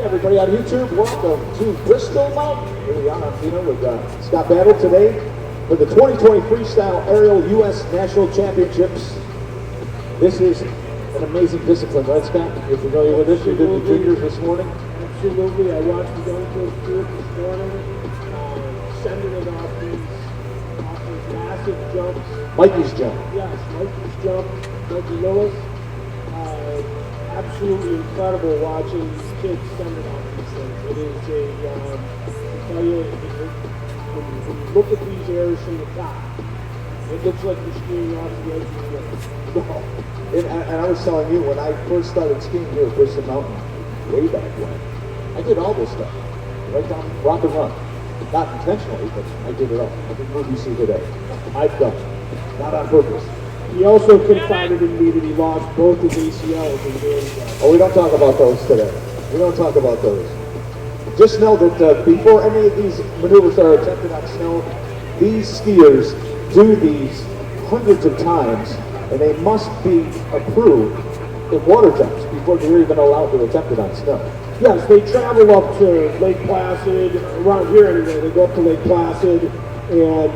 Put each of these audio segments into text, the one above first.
Everybody on YouTube, welcome to Bristol Mountain. Here we are on Pino with Scott Battle today for the 2020 Freestyle Aerial U.S. National Championships. This is an amazing discipline, right, Scott? You're familiar with this? You did the juniors this morning? Absolutely. I watched the young kids do it this morning, sending it off these massive jumps. Mikey's jump. Yes, Mikey's jump, Mikey Lewis. Absolutely incredible watching these kids send it off these things. It is I tell you, when you look at these airs from the top, it looks like you're skiing off the edge of the cliff. And I was telling you, when I first started skiing here at Bristol Mountain, way back when, I did all this stuff, right down rock and run. Not intentionally, but I did it all. I did what you see today. I've done it, not on purpose. He also confided in me that he lost both his ACLs in doing that. Oh, we don't talk about those today. We don't talk about those. Just know that before any of these maneuvers are attempted on snow, these skiers do these hundreds of times, and they must be approved in water jumps before they're even allowed to attempt it on snow. Yes, they travel up to Lake Placid, around here anyway. They go up to Lake Placid, and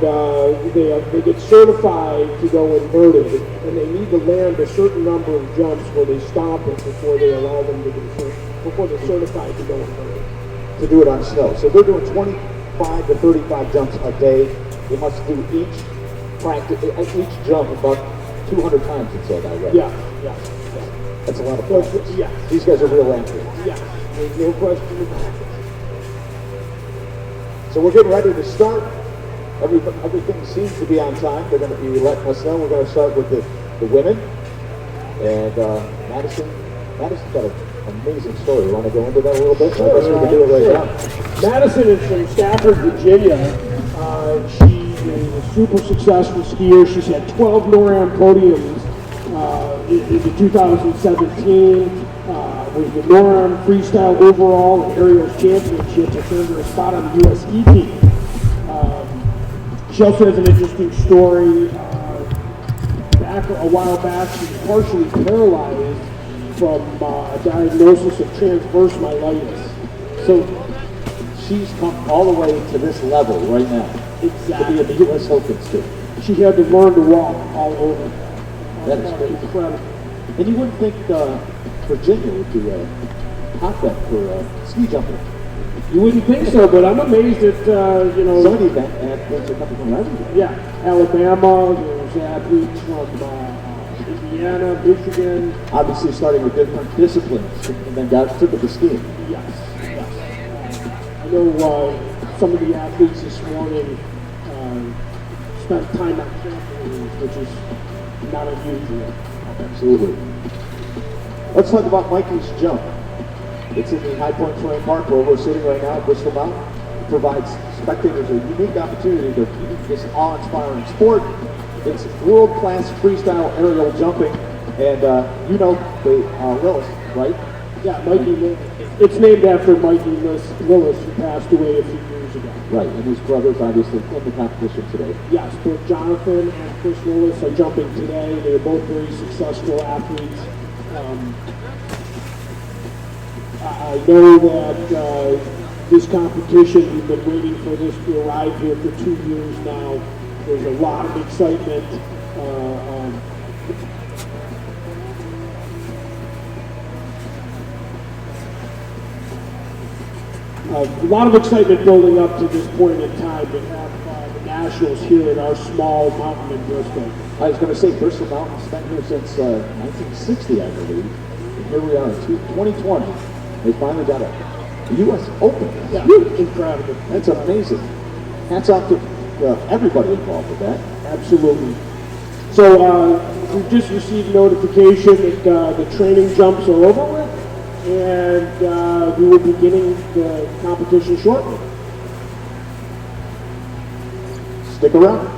they get certified to go inverted, and they need to land a certain number of jumps where they stop it before they allow them to before they're certified to go inverted. To do it on snow. So they're doing 25 to 35 jumps a day. They must do each jump about 200 times, it said, I read. Yeah. That's a lot of practice. Yeah. These guys are real athletes. Yeah, there's no question about it. So we're getting ready to start. Everything seems to be on time. They're going to be letting us know. We're going to start with the women. And Madison's got an amazing story. You want to go into that a little bit? Sure, I guess we can do it right now. Madison is from Stafford, Virginia. She is a super successful skier. She's had 12 NORAM podiums in the 2017. Was the NORAM Freestyle overall and Aerials Championship to earn her a spot on the U.S. ski team. She also has an interesting story. A while back, she was partially paralyzed from a diagnosis of transverse myelitis. So she's come all the way to this level right now. Exactly. To be in the U.S. Opens too. She had to learn to walk all over. That is crazy. Incredible. And you wouldn't think Virginia would be a hotbed for ski jumping. You wouldn't think so, but I'm amazed at, Some of these athletes are coming from everywhere. Yeah, Alabama, there's athletes from Indiana, Michigan. Obviously starting with different disciplines and then took it to skiing. Yes. I know some of the athletes this morning spent time on trampolines, which is not unusual. Absolutely. Let's talk about Mikey's jump. It's in the High Point Swimming Park where we're sitting right now at Bristol Mountain. It provides spectators a unique opportunity to view this awe-inspiring sport. It's world-class freestyle aerial jumping, and the Lewis, right? Yeah, Mikey. It's named after Mikey Lewis, who passed away a few years ago. Right, and his brothers obviously in the competition today. Yes, both Jonathan and Chris Willis are jumping today. They're both very successful athletes. I know that this competition, we've been waiting for this to arrive here for 2 years now. There's a lot of excitement. A lot of excitement building up to this point in time to have the Nationals here at our small mountain in Bristol. I was going to say Bristol Mountain's been here since 1960, I believe. And here we are in 2020. They finally got a U.S. Open. Yeah, incredible. That's amazing. Hats off to everybody involved with that. Absolutely. So we've just received notification that the training jumps are over with, and we will be beginning the competition shortly. Stick around.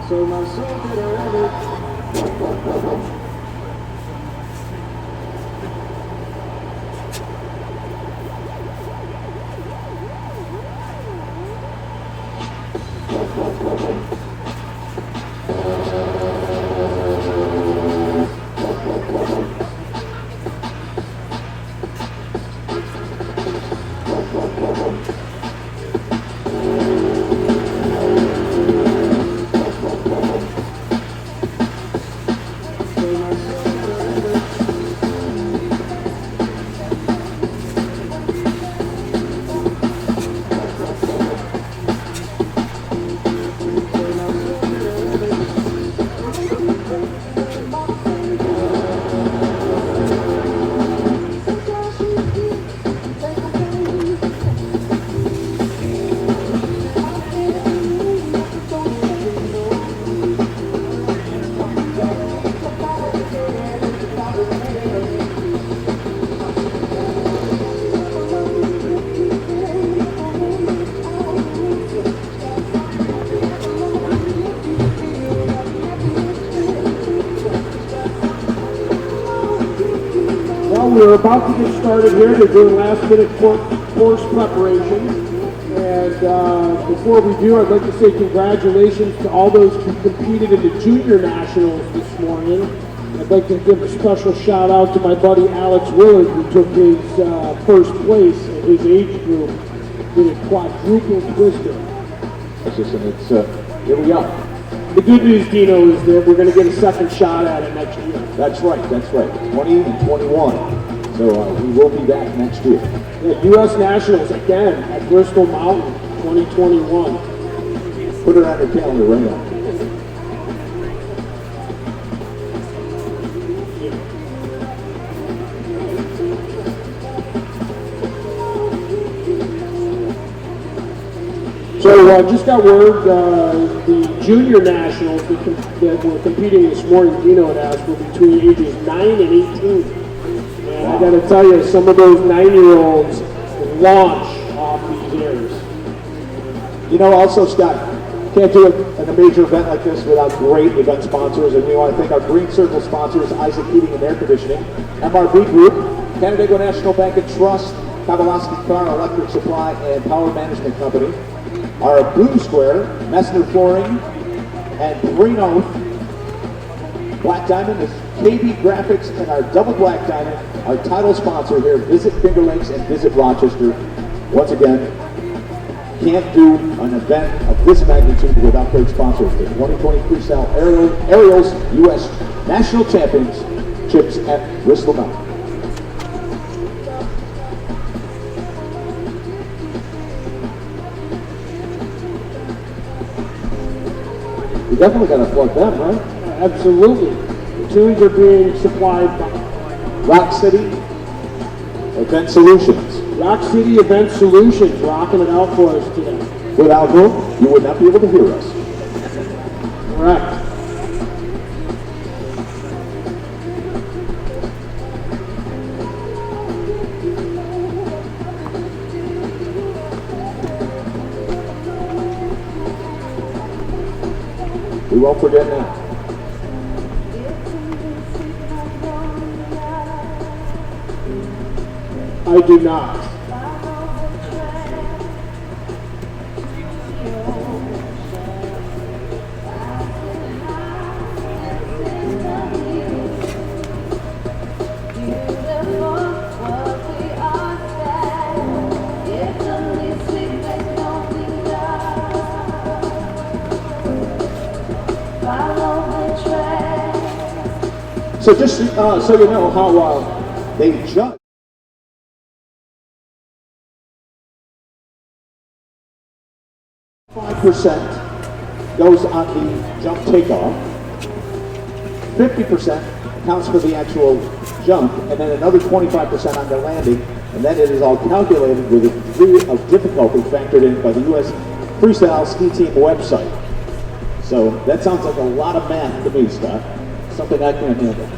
So my soul could have it. So we're about to get started here. They're doing last-minute course preparation. And before we do, I'd like to say congratulations to all those who competed in the Junior Nationals this morning. I'd like to give a special shout out to my buddy Alex Willard, who took his first place in his age group with a quadruple twister. Here we are. The good news, Dino, is that we're going to get a second shot at it next year. That's right. 20 and 21. So we will be back next year. Yeah, U.S. Nationals again at Bristol Mountain, 2021. Put it on your calendar right now. So just got word, the Junior Nationals that were competing this morning, Dino had asked, were between ages 9 and 18. And I got to tell you, some of those 9-year-olds launch off these airs. You know, also, Scott, can't do a major event like this without great event sponsors. And we want to thank our Green Circle sponsors, Isaac Heating and Air Conditioning, MRB Group, Canandaigua National Bank and Trust, Kowalski Car Electric Supply, and Power Management Company. Our Blue Square, Messner Flooring, and Green Oath. Black Diamond is KB Graphics, and our Double Black Diamond, our title sponsor here, Visit Finger Lakes and Visit Rochester. Once again, can't do an event of this magnitude without great sponsors. The 2020 Freestyle Aerials U.S. National Championships at Bristol Mountain. You definitely got to plug them, right? Absolutely. The tunes are being supplied by Rock City Event Solutions. Rock City Event Solutions, rocking it out for us today. Without whom, you would not be able to hear us. Correct. We won't forget now. I do not. So just so you know how they judge. 5% goes on the jump takeoff. 50% accounts for the actual jump, and then another 25% on the landing, and then it is all calculated with a degree of difficulty factored in by the U.S. Freestyle Ski Team website. So that sounds like a lot of math to me, Scott. Something I can't handle.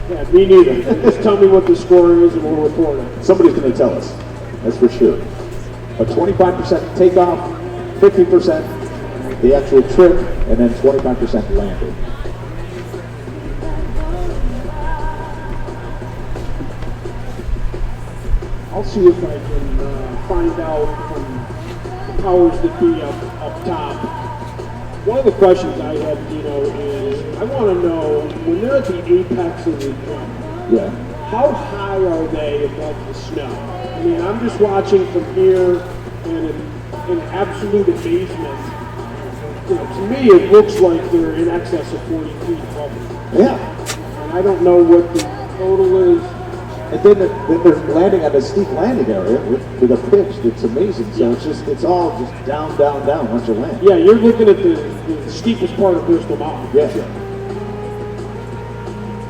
Yeah, me neither. Just tell me what the score is and we'll report it. Somebody's going to tell us, that's for sure. But 25% takeoff, 50% the actual trip, and then 25% landing. I'll see if I can find out from the powers that be up top. One of the questions I have, Dino, is I want to know, when they're at the apex of the jump, how high are they above the snow? I mean, I'm just watching from here and in absolute amazement. You know, to me, it looks like they're in excess of 40 feet above it. Yeah. And I don't know what the total is. And then they're landing on a steep landing area with a pitch that's amazing. So it's all just down, down, down once you land. Yeah, you're looking at the steepest part of Bristol Mountain. Yeah.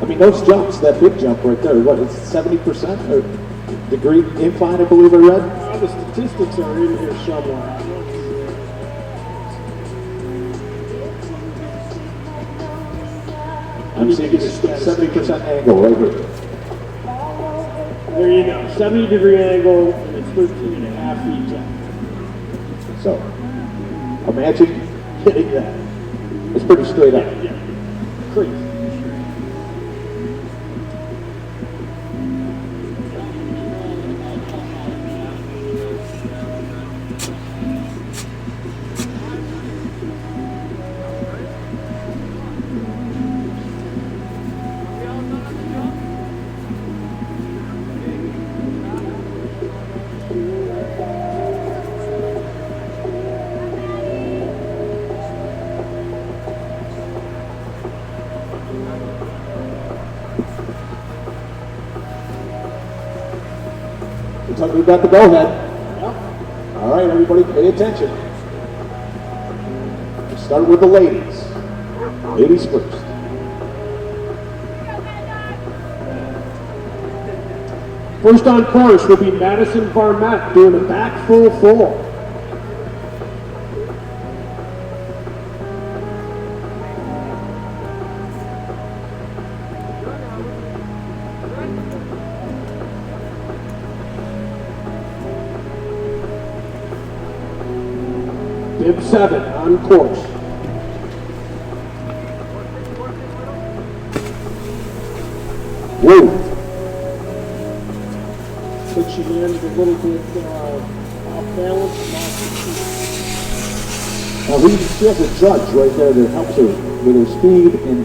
I mean, those jumps, that big jump right there, what, it's 70% or degree incline, I believe I read? Well, the statistics are in here somewhere. I'm seeing 70% angle right here. There you go, 70-degree angle, and it's 13.5 feet down. So, imagine hitting that. It's pretty straight up. Yeah, crazy. like we've got the go-ahead. Yep. All right, everybody, pay attention. We start with the ladies. Ladies first. First on course will be Madison Barnett doing a back full full. Bib 7 on course. Whoa. But she landed a little bit off balance and lost her feet. Now she has a judge right there that helps her with her speed and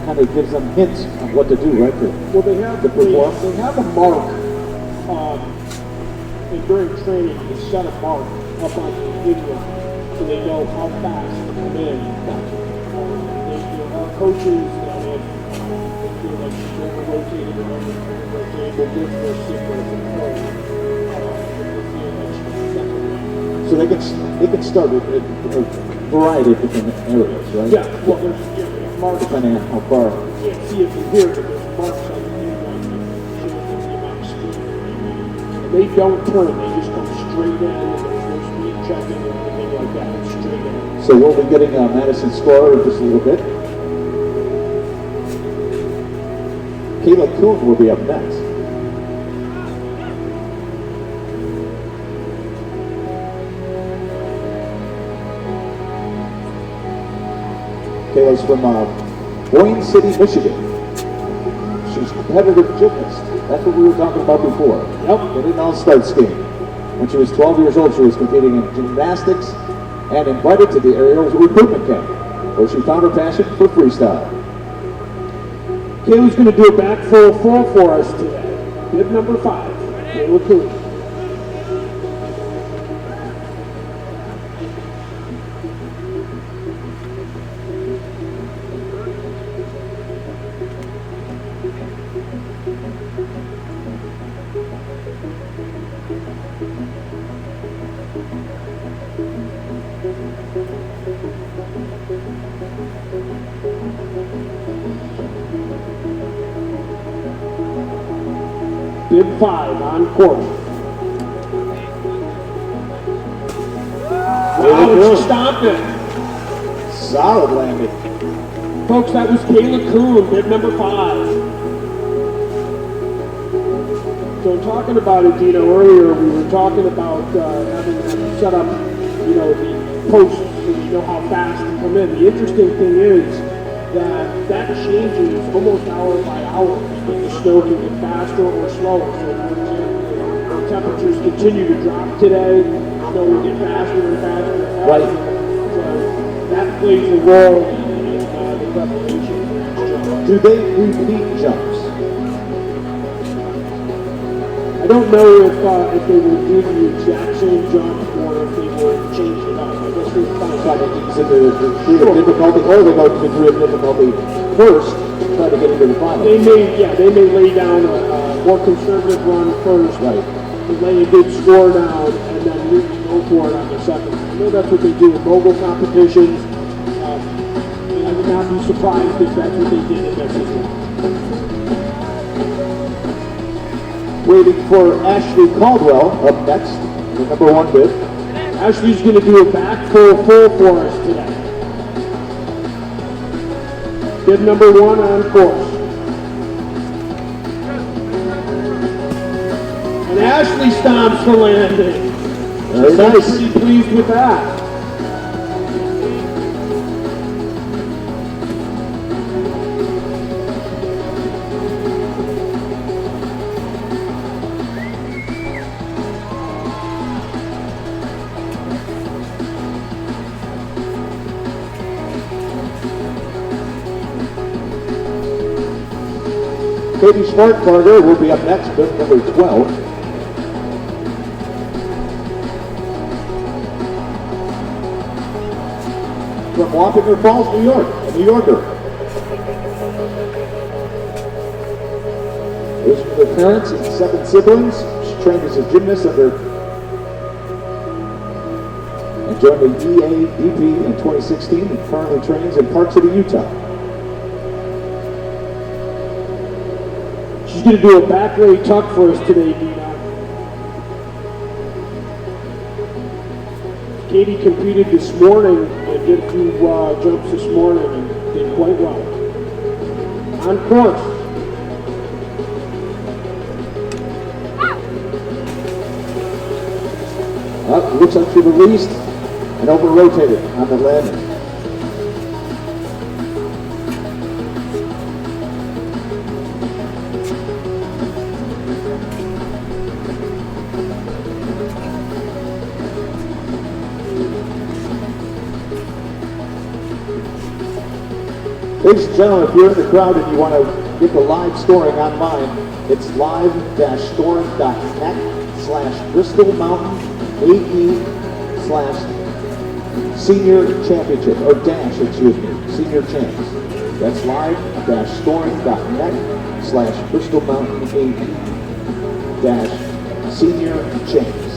kind of gives them hints on what to do right there. Well, they have To perform. they have a mark, and during training, you set a mark up on the video so they know how fast to come in. Our coaches, they feel like she's over-rotated and over-rotated, will give her a secret of control. So they can start at a variety of different areas, right? Yeah, well, there's marks. Depending on how far. You can't see it from here, but there's marks on the inline that show the amount of speed. And they don't turn, they just come straight in, and there's no speed checking or anything like that, it's straight in. So we'll be getting Madison's score in just a little bit. Kayla Kuhn will be up next. Kayla's from Boyne City, Michigan. She's a competitive gymnast. That's what we were talking about before. Yep. Getting on start scheme. When she was 12 years old, she was competing in gymnastics and invited to the aerial recruitment camp, where she found her passion for freestyle. Kayla's going to do a back full full for us today. Bib number 5, Kayla Kuhn. Bib 5 on course. Wow, she stopped it. Solid landing. Folks, that was Kayla Kuhn, bib number 5. So talking about it, Dino, earlier we were talking about having set up, the posts so you know how fast to come in. The interesting thing is that changes almost hour by hour. The snow can get faster or slower. So for example, the temperatures continue to drop today, the snow will get faster and faster and faster. Right. So that plays a role in the preparation for each jump. Do they repeat jumps? I don't know if they will do the exact same jump or if they will change it up. I guess we'll find Try out. to consider the degree of difficulty, or they go to the degree of difficulty first, try to get into the final. They may lay down a more conservative run first, Right. to lay a good score down, and then really go for it on the second. I know that's what they do in mobile competitions. And I would not be surprised if that's what they did in this as well. Waiting for Ashley Caldwell up next, the number 1 bid. Ashley's going to do a back full for us today. Bid number 1 on course. And Ashley stomps for landing. Very nice. Pretty pleased with that. Katie Smartbarger will be up next, bid number 12. From Wappingers Falls, New York, a New Yorker. There's her parents and 7 siblings. trained as a gymnast and joined the EADP in 2016 and currently trains in Park City, Utah. She's going to do a back lay tuck for us today, Dina. Katie competed this morning and did a few jumps this morning and did quite well. On course. Looks like she released and over-rotated on the landing. Ladies and gentlemen, if you're in the crowd and you want to get the live scoring online, it's live-scoring.net/Bristol Mountain AE/Senior Championship, or Senior Champs. That's live-scoring.net/Bristol Mountain AE-Senior Champs.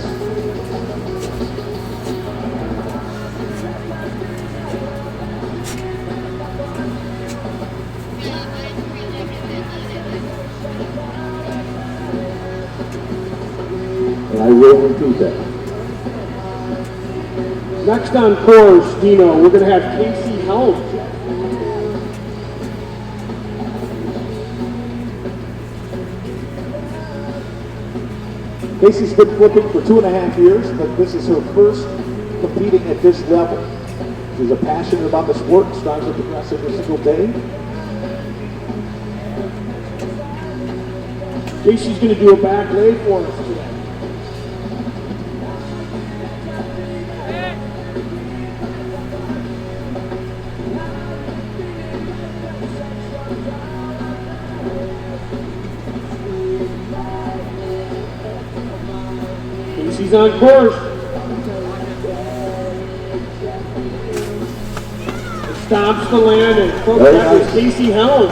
And I will repeat that. Next on course, Dino, we're going to have Casey Helm. Casey's been flipping for 2.5 years, but this is her first competing at this level. She's a passionate about the sport and strives to progress every single day. Casey's going to do a back lay for us today. Casey's on course. Stops the landing. Folks, that was Casey Helm.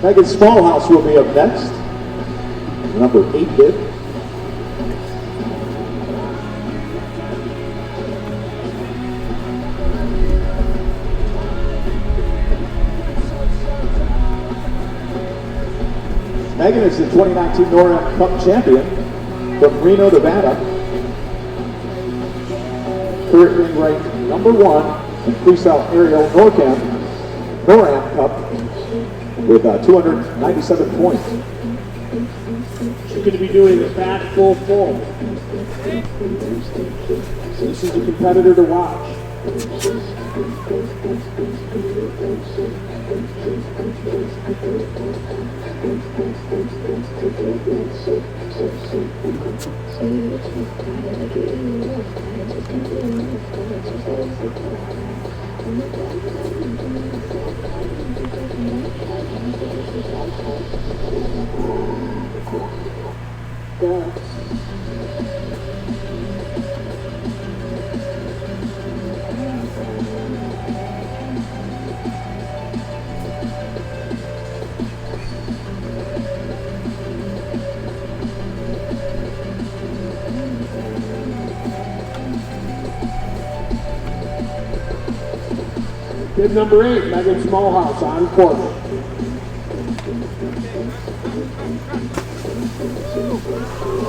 Megan Smallhouse will be up next. Number 8 bid. Megan is the 2019 NORAM Cup champion from Reno, Nevada. Currently ranked number 1 in Freestyle Aerial NORAM Cup with 297 points. She's going to be doing the back full. So this is a competitor to watch. Bib number 8, Megan Smallhouse on court.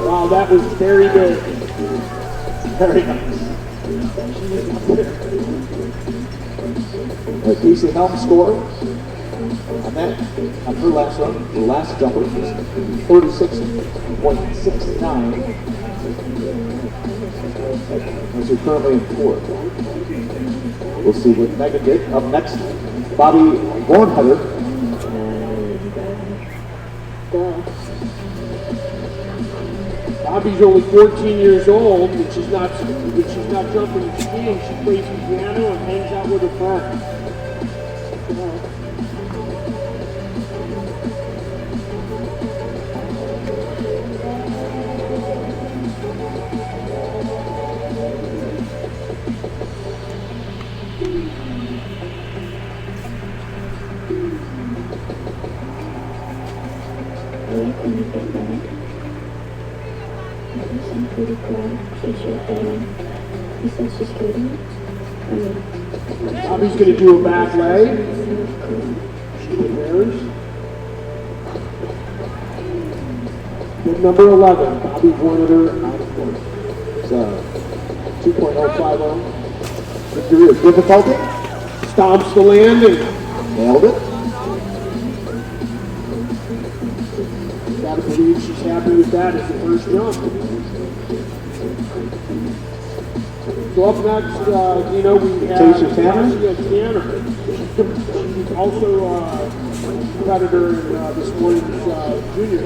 Wow, that was very good. Very nice. Casey Helm score on her last run, the last jumper, is 36.69. As you're currently in 4th. We'll see what Megan did. Up next, Bobby Bornheader. Bobby's only 14 years old, but she's not jumping and skiing. She plays the piano and hangs out with her friends. I like when you get mad. I guess I'm pretty glad she said that. He says she's kidding. I mean, Bobby's going to do a back leg. She prepares. With number 11, Bobby Warner out of course. It's 2.050. Degree of difficulty. Stomps the landing. Nailed it. Gotta believe she's happy with that as the first jump. So up next, we have Tasha Tanner. Tasha Tanner. She's also a competitor in this morning's junior.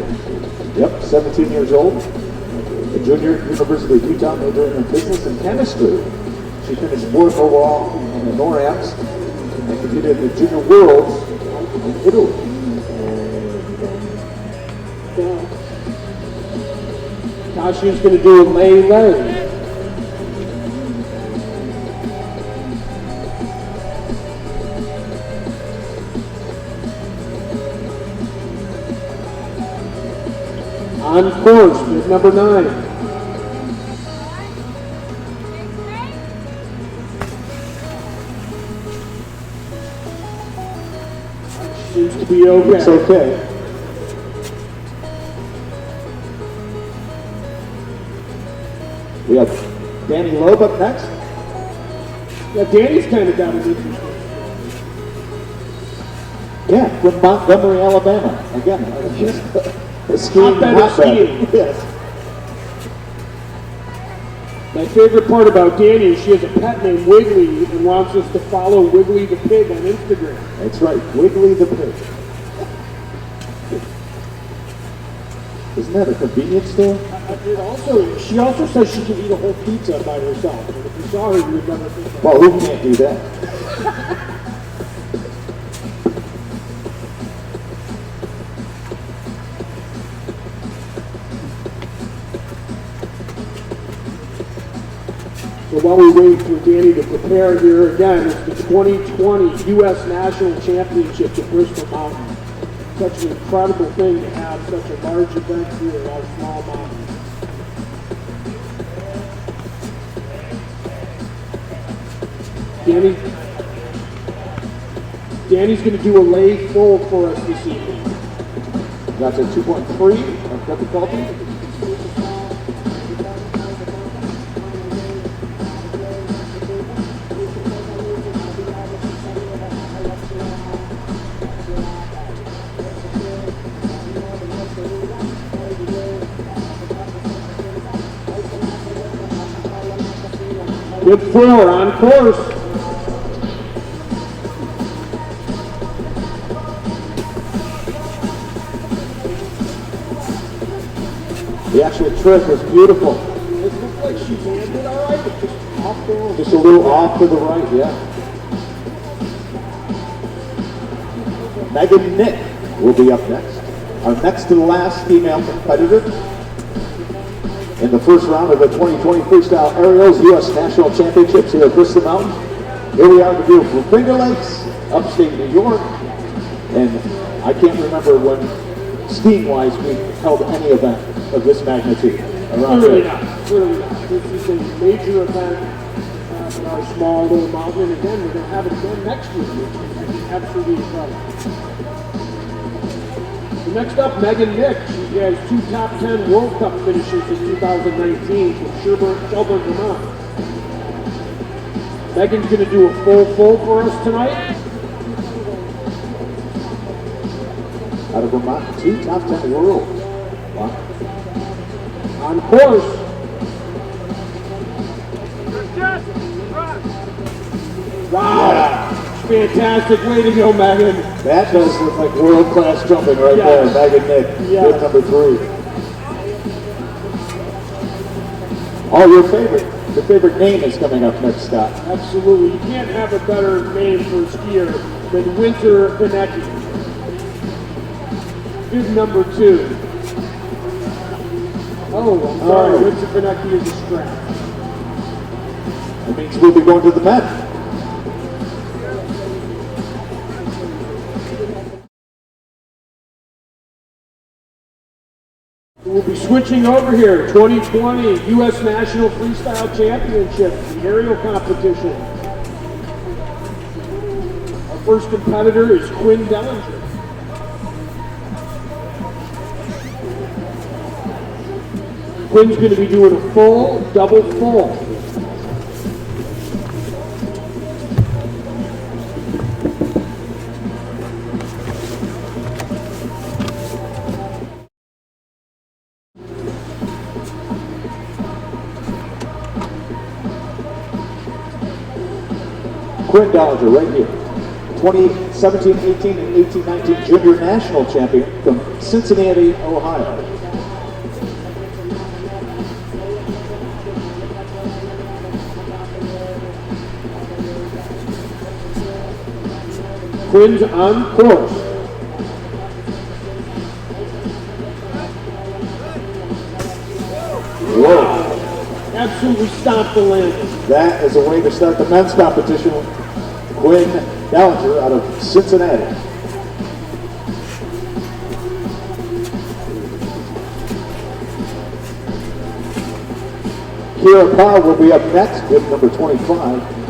Yep, 17 years old. A junior at University of Utah, majoring in business and chemistry. She finished fourth overall in the NORAMs and competed in the Junior Worlds in Italy. Tasha's going to do a lay. On course with number 9. Seems to be okay. It's okay. We have Danny Loeb up next. Yeah, Danny's kind of got an interesting. Yeah, from Montgomery, Alabama. Again, a skiing Hotbed of hotbed. skiing. Yes. My favorite part about Danny is she has a pet named Wiggly and wants us to follow Wiggly the pig on Instagram. That's right, Wiggly the pig. Isn't that a convenience store? She also says she can eat a whole pizza by herself. And if you saw her, you would never think that. Well, who can't do that? So while we wait for Danny to prepare here again, it's the 2020 U.S. National Championships at Bristol Mountain. Such an incredible thing to have such a large event here at our small mountain. Danny's going to do a lay full for us this evening. That's a 2.3 of difficulty. Good 4 on course. The actual trick was beautiful. It looks like she landed all right, but just off the line. Just a little off to the right, yeah. Megan Nick will be up next. Our next to the last female competitor in the first round of the 2020 Freestyle Aerials U.S. National Championships here at Bristol Mountain. Here we are in the beautiful Finger Lakes, upstate New York. And I can't remember when, skiing-wise, we held any event of this magnitude around Clearly here. not. Clearly not. This is a major event in our small little mountain. And again, we're going to have it again next year, which is absolutely incredible. So next up, Megan Nick. She has 2 top 10 World Cup finishes in 2019 from Shelburne, Vermont. Megan's going to do a full for us tonight. Out of Vermont, 2 top 10 world. Wow. On course. Wow. Yeah. Fantastic way to go, Megan. That does look like world-class jumping right Yes. there. Megan Nick, Yes. good number 3. Oh, your favorite name is coming up next, Scott. Absolutely. You can't have a better name for a skier than Winter Benecki. Bib number 2. Oh, I'm sorry. Winter Benecki is a scratch. That means we'll be going to the men. We'll be switching over here. 2020 U.S. National Freestyle Championship, the aerial competition. Our first competitor is Quinn Dellinger. Quinn's going to be doing a full, double full. Quinn Dollinger right here. 2017, 18, and 18, 19 junior national champion from Cincinnati, Ohio. Quinn's on course. Whoa. Absolutely stopped the landing. That is a way to start the men's competition. Quinn Dollinger out of Cincinnati. Kira Powell will be up next with number 25.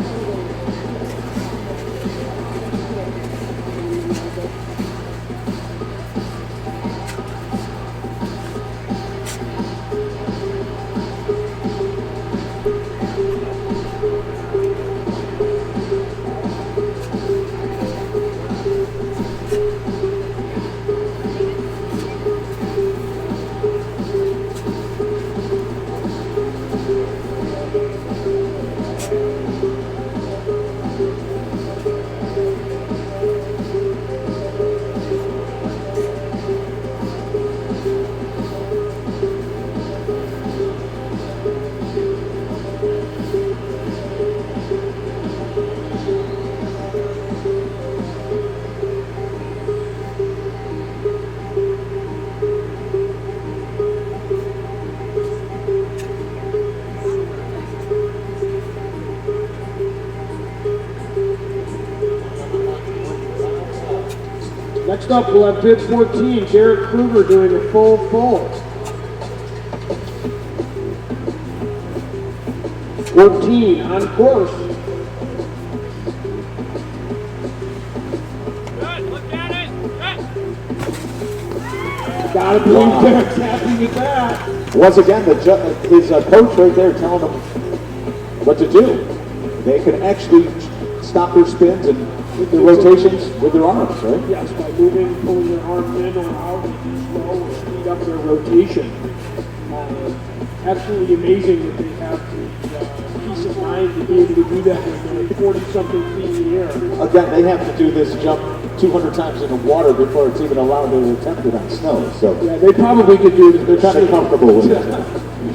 Next up, we'll have bid 14, Derek Kruger doing a full. 14 on course. Good, look at it. Good. Gotta believe Derek's happy with that. Once again, his coach right there telling them what to do. They can actually stop their spins and their rotations with their arms, right? Yes, by moving, pulling their arms in or out, they can slow or speed up their rotation. Absolutely amazing that they have the peace of mind to be able to do that when they're 40-something feet in the air. Again, they have to do this jump 200 times in the water before it's even allowed to attempt it on snow. So Yeah, they probably could do it. they're kind of comfortable with it.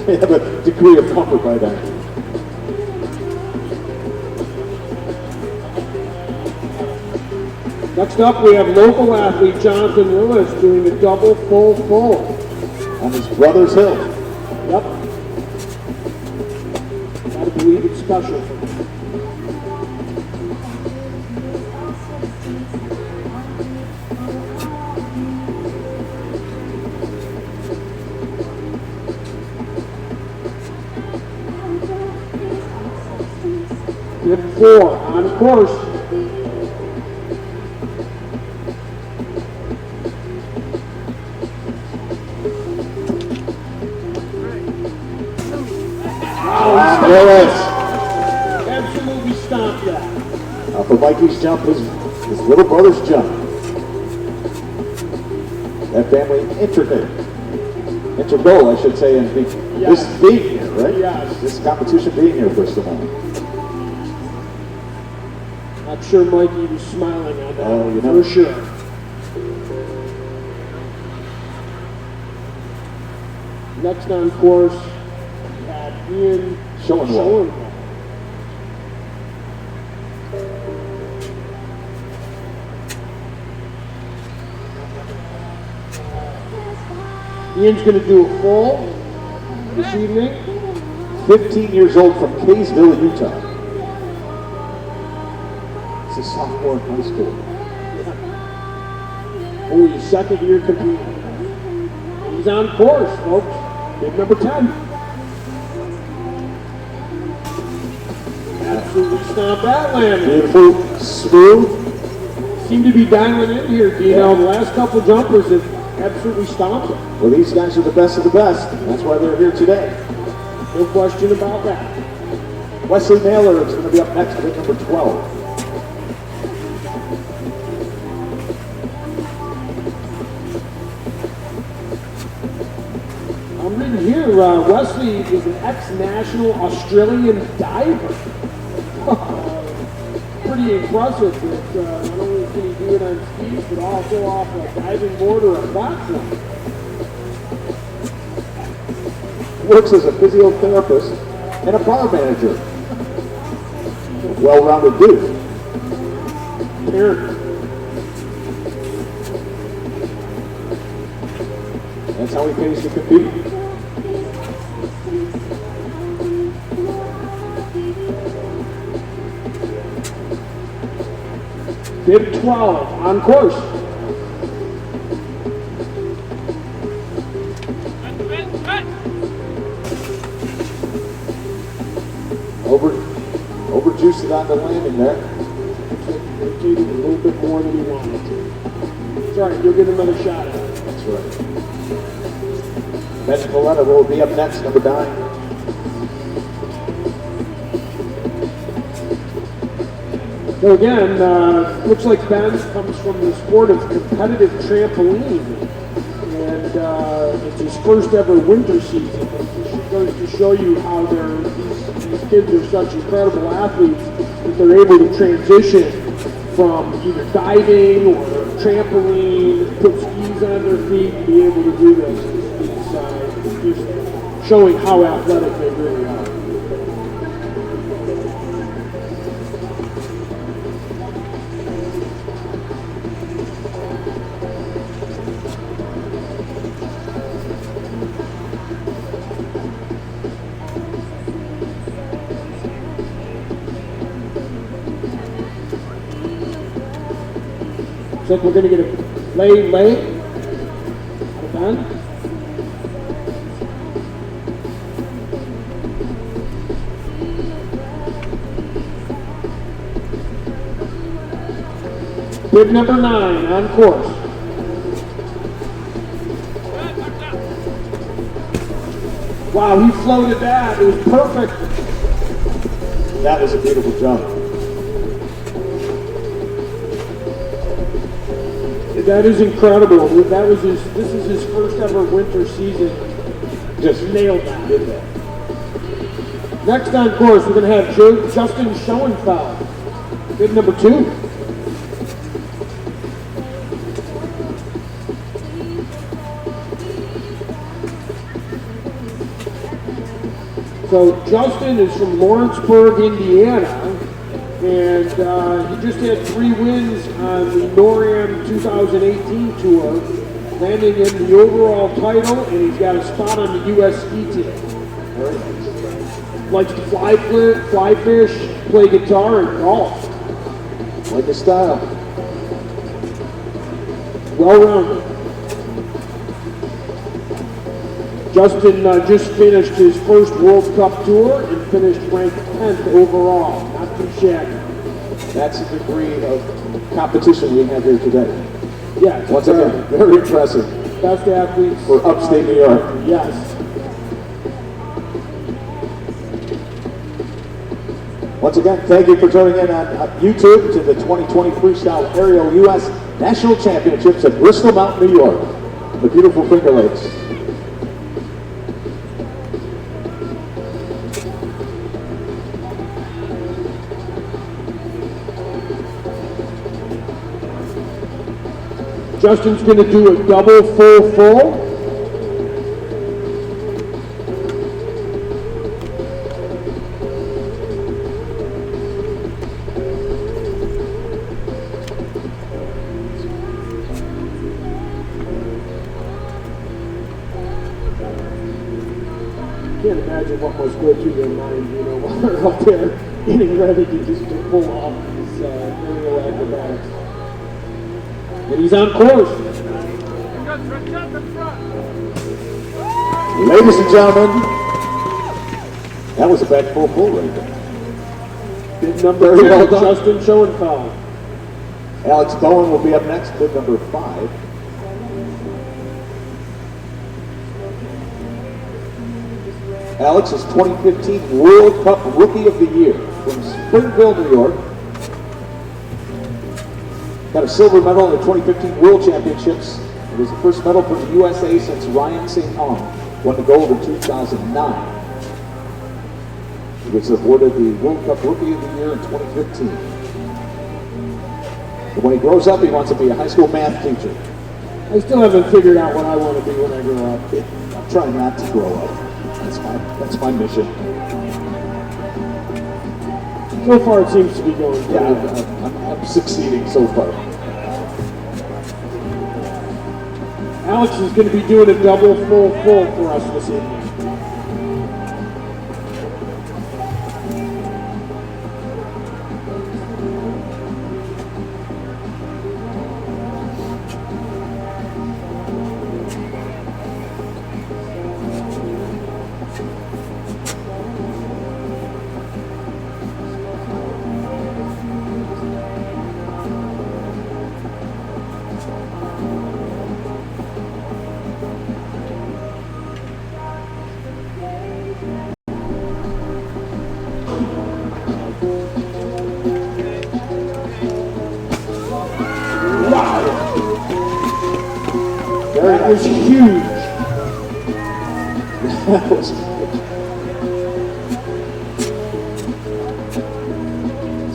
They have a degree of comfort by then. Next up, we have local athlete Jonathan Lewis doing a double full. On his brother's hill. Yep. Gotta believe it's special for him. Bid 4 on course. Lewis. Absolutely stopped that. For Mikey's jump, his little brother's jump. That family integral, I should say, in this being here, right? Yes. This competition being here, first of all. I'm sure Mikey was smiling on that Oh, you for know. sure. Next on course, we have Ian Schoenwald. Ian's going to do a full this evening. 15 years old from Kaysville, Utah. He's a sophomore in high school. Only his second year competing. He's he's on course, folks. Bib number 10. Absolutely stomp that landing. Beautiful, smooth. Seem to be dialing in here, Dino. The last couple jumpers have absolutely stomped it. Well, these guys are the best of the best. That's why they're here today. No question about that. Wesley Naylor is going to be up next with number 12. I'm reading here, Wesley is an ex-national Australian diver. Pretty impressive that not only can he do it on skis, but also off a diving board or a platform. Works as a physiotherapist and a bar manager. Well-rounded dude. Here. That's how he pays to compete. Bib 12 on course. Overjuiced it on the landing there. Rotated a little bit more than he wanted to. It's all right, you'll get another shot at it. That's right. Ben Valletta will be up next, number 9. So again, looks like Ben comes from the sport of competitive trampoline, and it's his first ever winter season. It goes to show you how these kids are such incredible athletes that they're able to transition from either diving or trampoline, put skis on their feet, and be able to do this. It's just showing how athletic they really are. Looks like we're going to get a lay out of Ben. Bib number 9 on course. Wow, he floated that. It was perfect. That was a beautiful jump. That is incredible. This is his first ever winter season. Just nailed that, didn't it? Next on course, we're going to have Justin Schoenfeld. Bib number 2. So Justin is from Lawrenceburg, Indiana, and he just had 3 wins on the NORAM 2018 tour, landing in the overall title, and he's got a spot on the U.S. ski team. Likes to fly fish, play guitar, and golf. Like his style. Well-rounded. Justin just finished his first World Cup tour and finished ranked 10th overall. Not too shabby. That's the degree of competition we have here today. Yeah, Once again, very impressive best athletes for upstate New York. Yes. Once again, thank you for joining in on YouTube to the 2020 Freestyle Aerial U.S. National Championships at Bristol Mountain, New York, the beautiful Finger Lakes. Justin's going to do a double full. Can't imagine what must go through their mind, while they're up there getting ready to just pull off these aerial acrobatics. And he's on course. Ladies and gentlemen, that was a back full right there. Bid number Very 2, well done. Justin Schoenfeld. Alex Bowen will be up next, bid number 5. Alex is 2015 World Cup Rookie of the Year from Springville, New York. Got a silver medal in the 2015 World Championships. It was the first medal for the USA since Ryan St. Hong won the gold in 2009. He was awarded the World Cup Rookie of the Year in 2015. And when he grows up, he wants to be a high school math teacher. I still haven't figured out what I want to be when I grow up. I'm trying not to grow up. That's my mission. So far, it seems to be going good. Yeah, I'm succeeding so far. Alex is going to be doing a double full for us this evening. That was huge. That was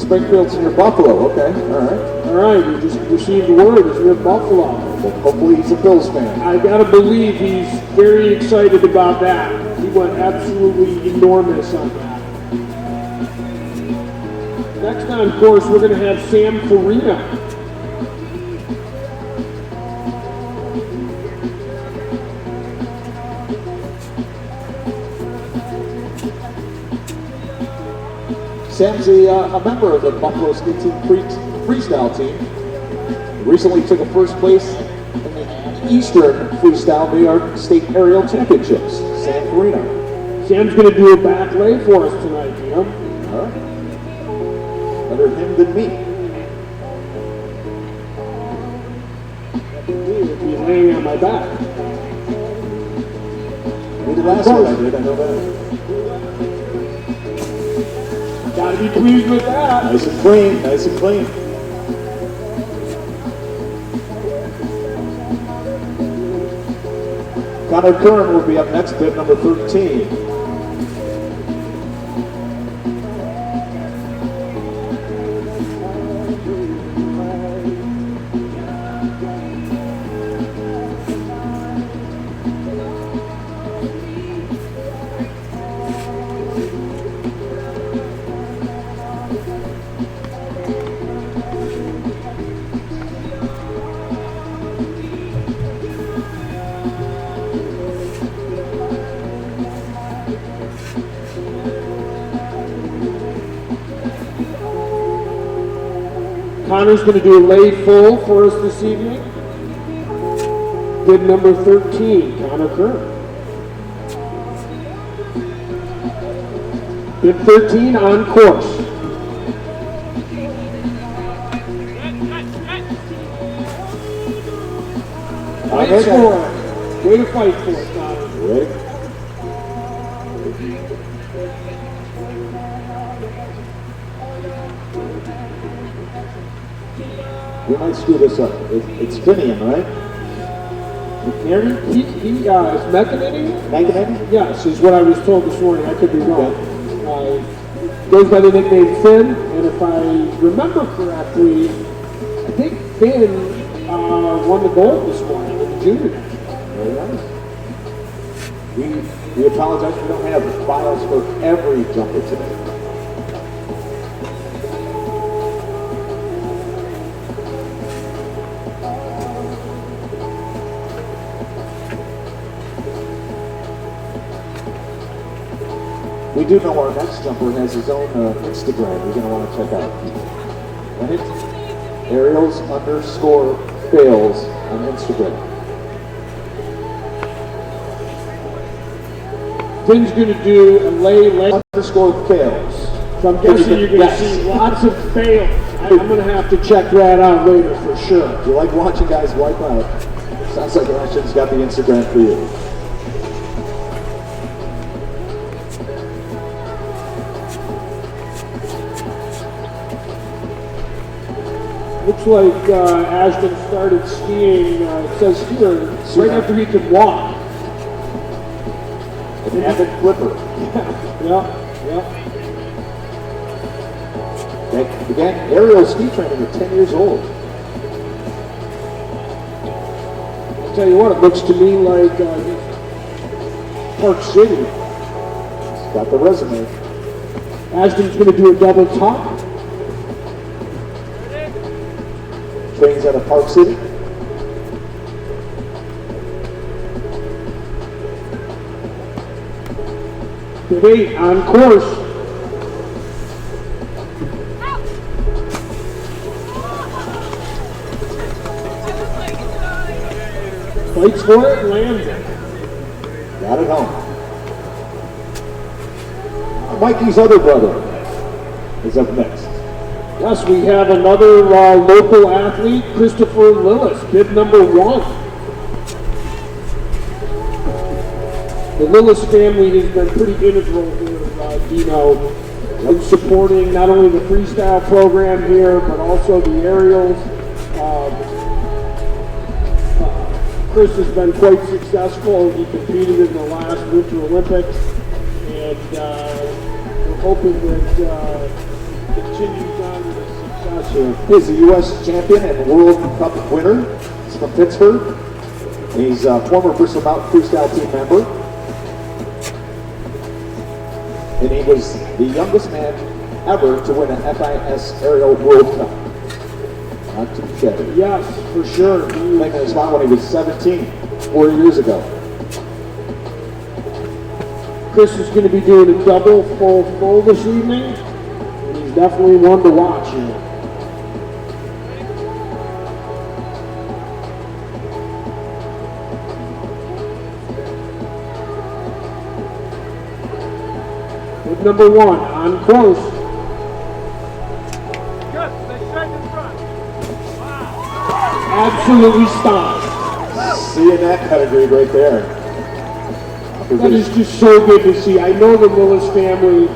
Springfield's near Buffalo. Okay, all right. All right, we just received word. It's near Buffalo. Well, hopefully he's a Bills fan. I gotta believe he's very excited about that. He went absolutely enormous on that. Next on course, we're gonna have Sam Farina. Sam's a member of the Buffalo State Team Freestyle team. He recently took a first place in the Eastern Freestyle New York State Aerial Championships. Sam Farina. Sam's gonna do a back lay for us tonight, Jim. All right. Better him than me. He'll be laying on my back. Maybe the last one I did, I know that. Gotta be pleased with that. Nice and clean, nice and clean. Connor Curran will be up next, bid number 13. Connor's going to do a lay full for us this evening. Bid number 13, Connor Curran. Bid 13 on course. Nice score. Way to fight for it, Connor. Ready? We might screw this up. It's Finian, right? He is Mechanic? Maganating? Yes, is what I was told this morning. I could be wrong. Goes by the nickname Finn, and if I remember correctly, I think Finn won the gold this morning in the junior national. Very nice. We apologize, we don't have files for every jumper today. We do know our next jumper has his own Instagram you're going to want to check out. Right? Ariels_fails on Instagram. Finn's going to do a lay. Underscore fails. So I'm guessing you're going to see lots of fails. I'm going to have to check that out later for sure. If you like watching guys wipe out, sounds like Ashton's got the Instagram for you. Looks like Ashton started skiing, it says here, right after he could walk. An avid flipper. Yeah. They began aerial ski training at 10 years old. I'll tell you what, it looks to me like Park City. He's got the resume. Ashton's going to do a double top. Trains out of Park City. Debate on course. Fights for it, lands it. Got it home. Mikey's other brother is up next. Yes, we have another local athlete, Christopher Lillis, bib number 1. The Lillis family has been pretty integral here, Dino, in supporting not only the freestyle program here, but also the aerials. Chris has been quite successful. He competed in the last Winter Olympics, and we're hoping that continues on with his success here. He's a U.S. champion and World Cup winner. He's from Pittsburgh. He's a former Bristol Mountain Freestyle team member. And he was the youngest man ever to win an FIS Aerial World Cup. Not too shabby. Yes, for sure. Making his spot when he was 17, 4 years ago. Chris is going to be doing a double full this evening, and he's definitely one to watch here. With number 1 on course. Absolutely stomped. Seeing that pedigree right there. That is just so good to see. I know the Willis family,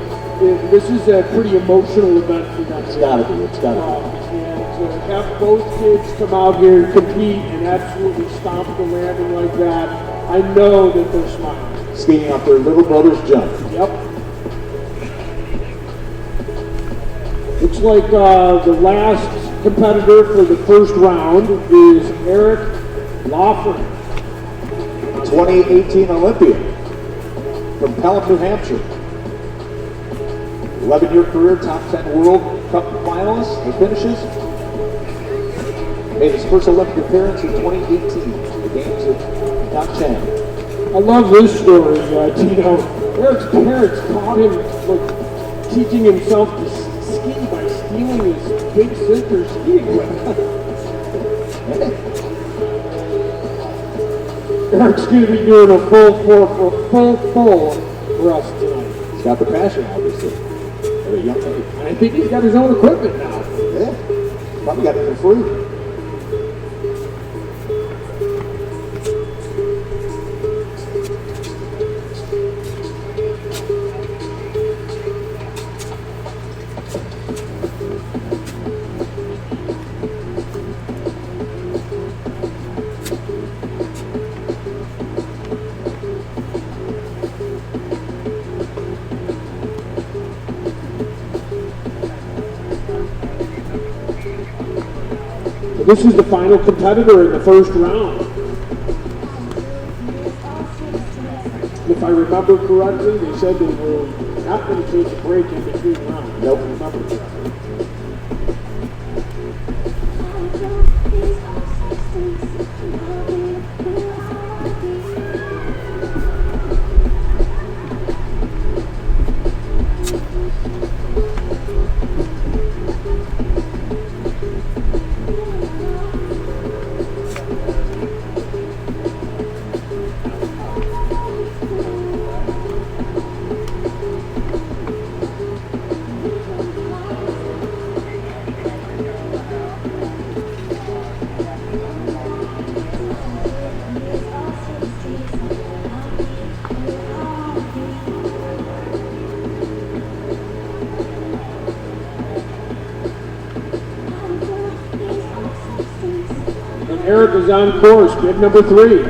this is a pretty emotional event for them. It's gotta be, it's gotta be. And to have both kids come out here and compete and absolutely stomp the landing like that, I know that they're smiling. Skiing off their little brother's jump. Yep. Looks like the last competitor for the first round is Eric Laughlin. 2018 Olympian from Pelham, New Hampshire. 11-year career, top 10 World Cup finalist and finishes. Made his first Olympic appearance in 2018, the games of Pyeongchang. I love this story, Tino. Eric's parents caught him like teaching himself to ski by stealing his big sister's ski equipment. Eric's going to be doing a full for us tonight. He's got the passion, obviously, at a young age. And I think he's got his own equipment now. Yeah, probably got it for free. This is the final competitor in the first round. If I remember correctly, they said they were not going to take a break in between rounds. Nope. If I remember correctly. And Eric is on course, bid number 3.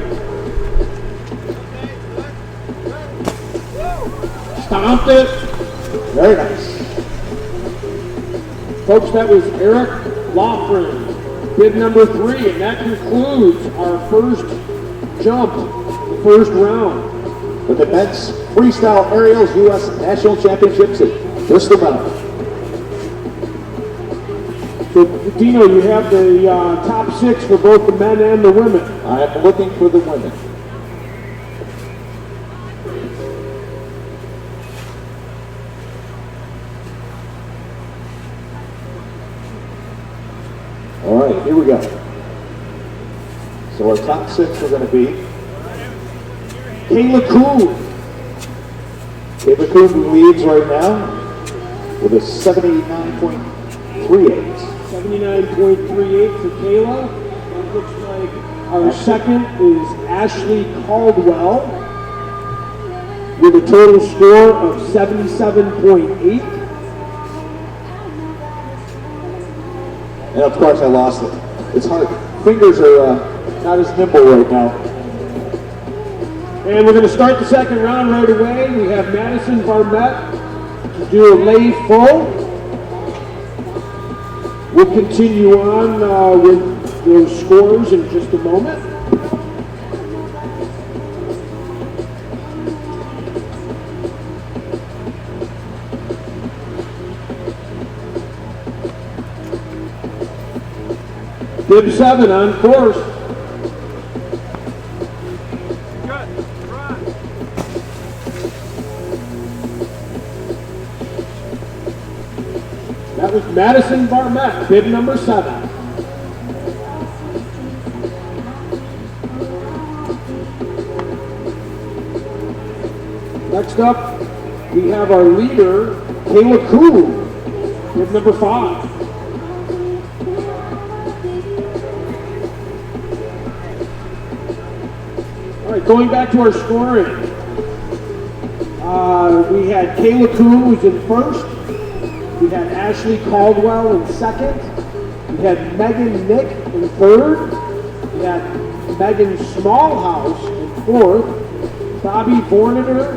Stomped it. Very nice. Folks, that was Eric Loughran, bid number 3, and that concludes our first jump, the first round. For the men's freestyle aerials U.S. National Championships at Bristol Mountain. So, Dino, you have the top 6 for both the men and the women. I am looking for the women. All right, here we go. So our top 6 are going to be Kayla Kuhn, Kayla Kuhn, who leads right now with a 79.38. 79.38 for Kayla. That looks like our second is Ashley Caldwell with a total score of 77.8. And of course I lost it. It's hard. Fingers are not as nimble right now. And we're going to start the second round right away. We have Madison Barnett to do a lay full. We'll continue on with those scores in just a moment. Bib 7 on course. Good. Run. That was Madison Barnett, bib number 7. Next up, we have our leader, Kayla Kuhn, bib number 5. All right, going back to our scoring. We had Kayla Kuhn who's in first. We had Ashley Caldwell in second. We had Megan Nick in third. We had Megan Smallhouse in fourth. Bobby Vorniter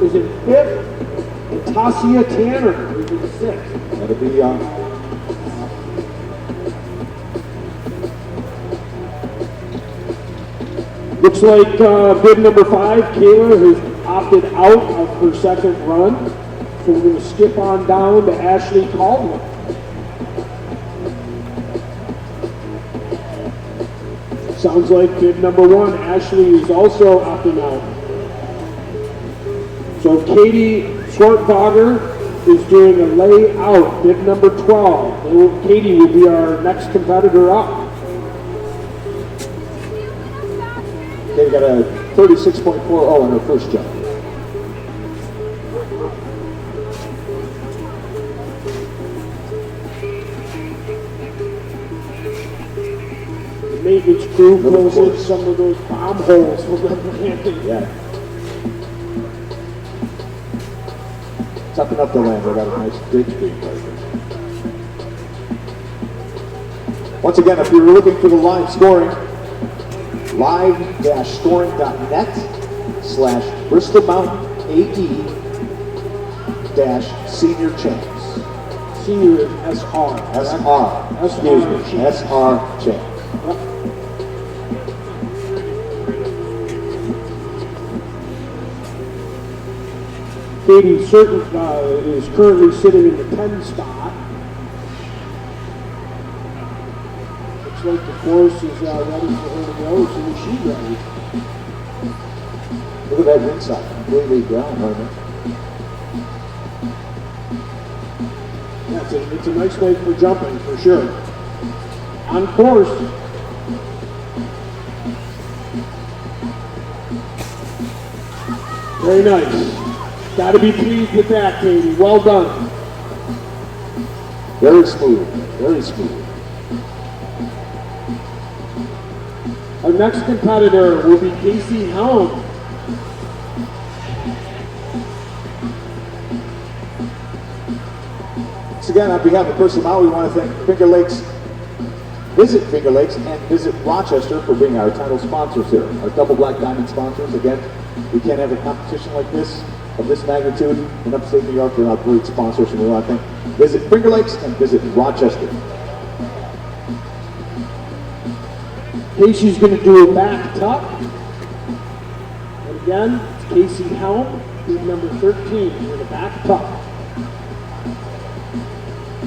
is in fifth. And Tasia Tanner is in sixth. That'll be Looks like bid number 5, Kayla, has opted out of her second run. So we're going to skip on down to Ashley Caldwell. Sounds like bid number 1, Ashley, is also opting out. So Katie Swartwager is doing a lay out, bid number 12. Katie will be our next competitor up. they got a 36.40 on her first jump. Maintenance crew blows in some of those bomb holes for Hampton. Yeah. It's up enough to land. They got a nice ditch being right there. Once again, if you're looking for the live scoring, live-scoring.net/Bristol Mountain AE-Senior Champs. Senior is SR. SR. Excuse me. SR Champs. Katie Certain is currently sitting in the 10 spot. Looks like the course is ready for her to go. So is she ready? Look at that ringside. Completely down right now. Yeah, it's a nice night for jumping, for sure. On course. Very nice. Got to be pleased with that, Katie. Well done. Very smooth. Very smooth. Our next competitor will be Casey Helm. Once again, on behalf of Bristol Mountain, we want to thank Finger Lakes visit Finger Lakes and visit Rochester for being our title sponsors here. Our double black diamond sponsors. Again, we can't have a competition like this, of this magnitude, in upstate New York without great sponsors, and we want to thank visit Finger Lakes and visit Rochester. Casey's going to do a back tuck. And again, it's Casey Helm, bid number 13 with a back tuck.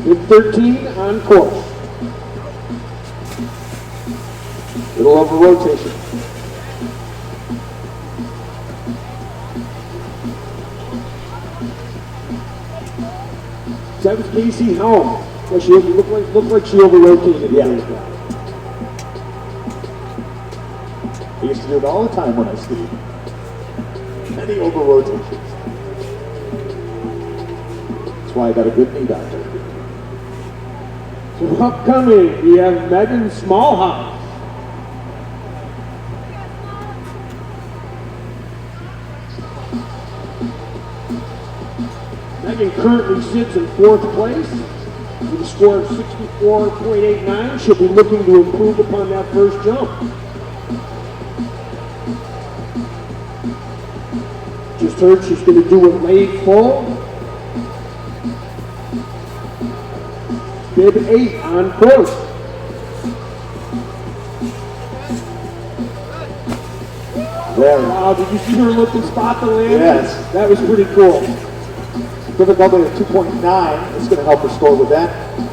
Bid 13 on course. Little over rotation. So that was Casey Helm. Well, she looked like she over-rotated. Yeah. I used to do it all the time when I skied. Many over rotations. That's why I got a good knee doctor. So upcoming, we have Megan Smallhouse. Megan currently sits in 4th place with a score of 64.89. She'll be looking to improve upon that first jump. Just heard she's going to do a laid full. Bib 8 on course. There. Wow, did you see her look and spot the land? Yes. That was pretty cool. Difficulty of 2.9. It's going to help her score with that.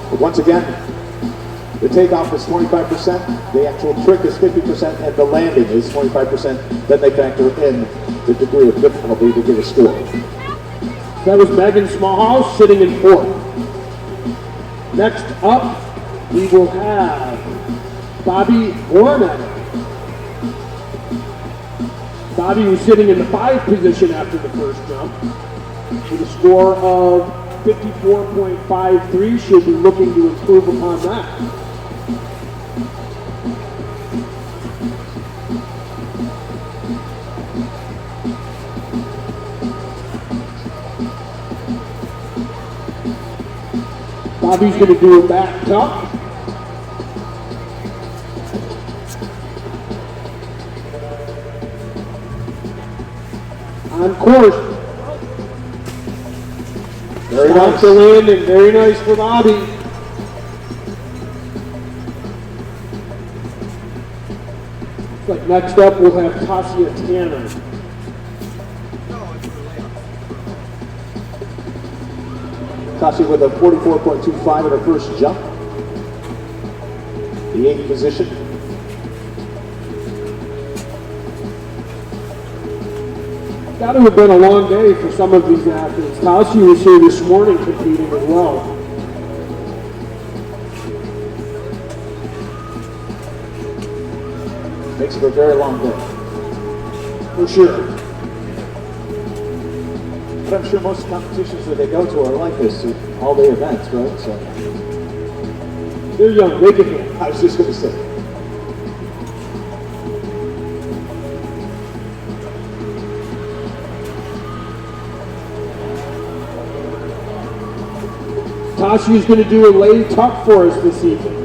But once again, the takeoff is 25%, the actual trick is 50%, and the landing is 25%. Then they factor in the degree of difficulty to get a score. That was Megan Smallhouse sitting in 4th. Next up, we will have Bobby Hornet. Bobby was sitting in the 5th position after the first jump with a score of 54.53. She'll be looking to improve upon that. Bobby's going to do a back tuck. On course. Very nice. The landing, very nice for Bobby. Looks like next up we'll have Tasia Tanner. Tashi with a 44.25 in her first jump. The 8th position. Got to have been a long day for some of these athletes. Tashi was here this morning competing as well. Makes it a very long day. For sure. But I'm sure most competitions that they go to are like this, all the events, right? So They're young, they can hit. I was just going to say. Tashi's going to do a lay tuck for us this evening.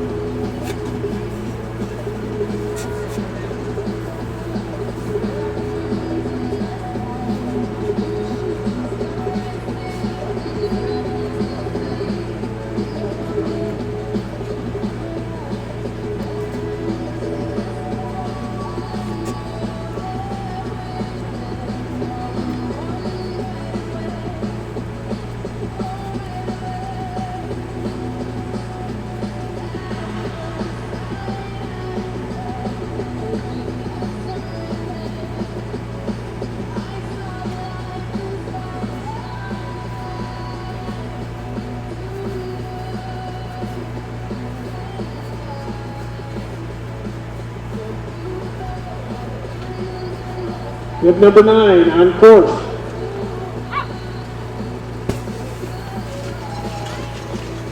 We have number 9 on course.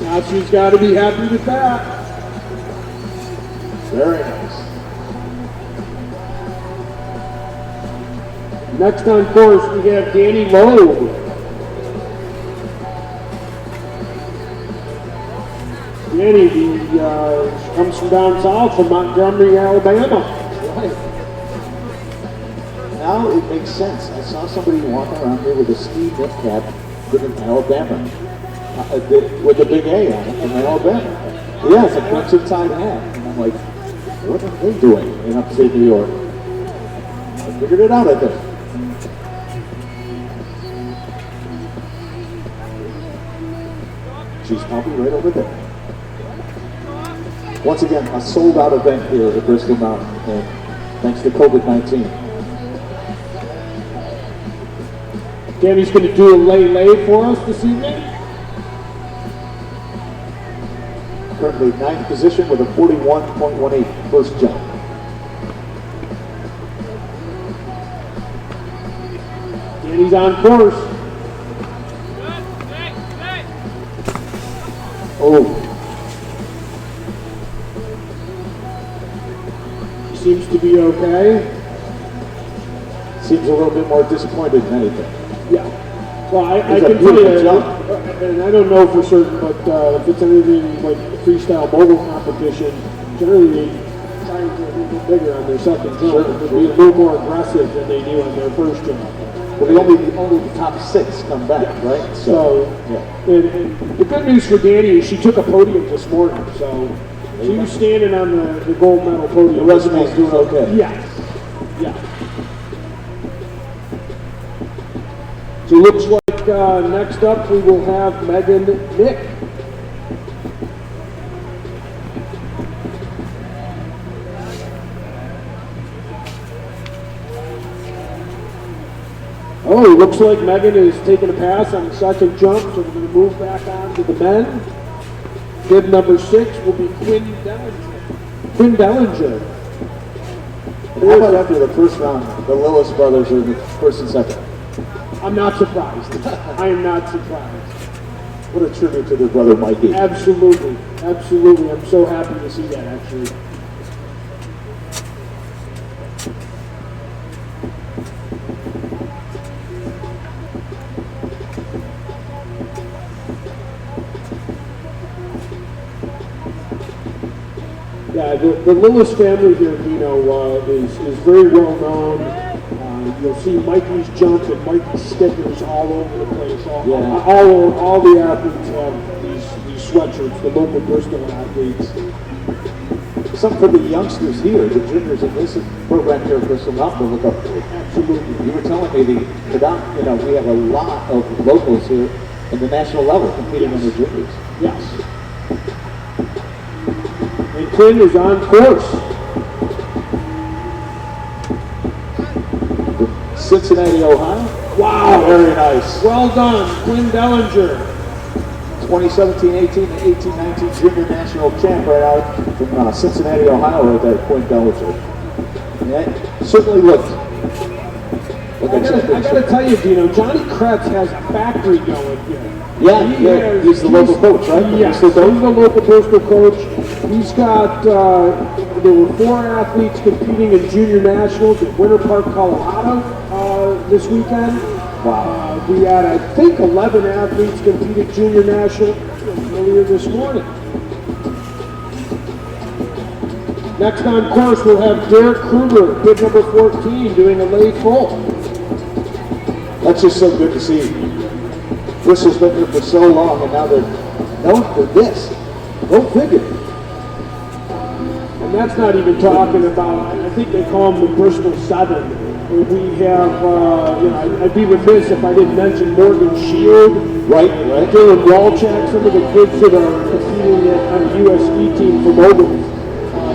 Now she's got to be happy with that. Very nice. Next on course, we have Danny Lowe. Danny, the Comes from down south, from Montgomery, Alabama. Right. Now it makes sense. I saw somebody walking around here with a ski nip cap from Alabama, with a big A on it from Alabama. Yeah, it's a crimson tide hat. And I'm like, what are they doing in upstate New York? I figured it out, I think. She's probably right over there. Once again, a sold-out event here at Bristol Mountain, and thanks to COVID-19. Danny's going to do a lay for us this evening. Currently 9th position with a 41.18 first jump. Danny's on course. Oh, He seems to be okay. seems a little bit more disappointed than anything. Yeah. Well, I He's a can tell beautiful you, jump. and I don't know for certain, but if it's anything like the freestyle mogul competition, generally they try and get a little bit bigger on their second jump. Sure, It would be a little more aggressive than they do on their first jump. Well, only the top 6 come back, right? So, yeah. and the good news for Danny is she took a podium this morning, so she was standing on the gold medal podium. The resume's doing okay. Yes. Yeah. So it looks like next up we will have Megan Nick. Oh, it looks like Megan is taking a pass on the second jump, so we're going to move back on to the men. Bib number 6 will be Quinn Dellinger. Quinn Dellinger. How about after the first round, the Lillis brothers are the first and second? I'm not surprised. I am not surprised. What a tribute to their brother Mikey. Absolutely. Absolutely. I'm so happy to see that, actually. Yeah, the Lillis family here, is very well known. You'll see Mikey's jump and Mikey's stickers all over the place. All the athletes have these sweatshirts, the local Bristol athletes. Something for the youngsters here, the juniors in this program here at Bristol Mountain to look up to. Absolutely. You were telling me we have a lot of locals here in the national level competing in the juniors. Yes. And Quinn is on course. Cincinnati, Ohio. Wow. Very nice. Well done, Quinn Dellinger. 2017-18 and 18-19 junior national champ right out from Cincinnati, Ohio, right there, Quinn Dellinger. And that certainly looked like I gotta tell you, Dino, Johnny Kretz has a factory going here. He's the local coach, right? Yes, he's the local Bristol coach. He's got, there were 4 athletes competing in junior nationals at Winter Park, Colorado this weekend. Wow. We had, I think, 11 athletes competing junior national earlier this morning. Next on course, we'll have Derek Kruger, bib number 14, doing a lay full. That's just so good to see. Bristol's been here for so long, and now they're known for this. Go figure. And that's not even talking about, I think they call them the Bristol 7. We have, I'd be remiss if I didn't mention Morgan Shield. Right. Dylan Walchak, some of the kids that are competing on the U.S. ski team for moguls.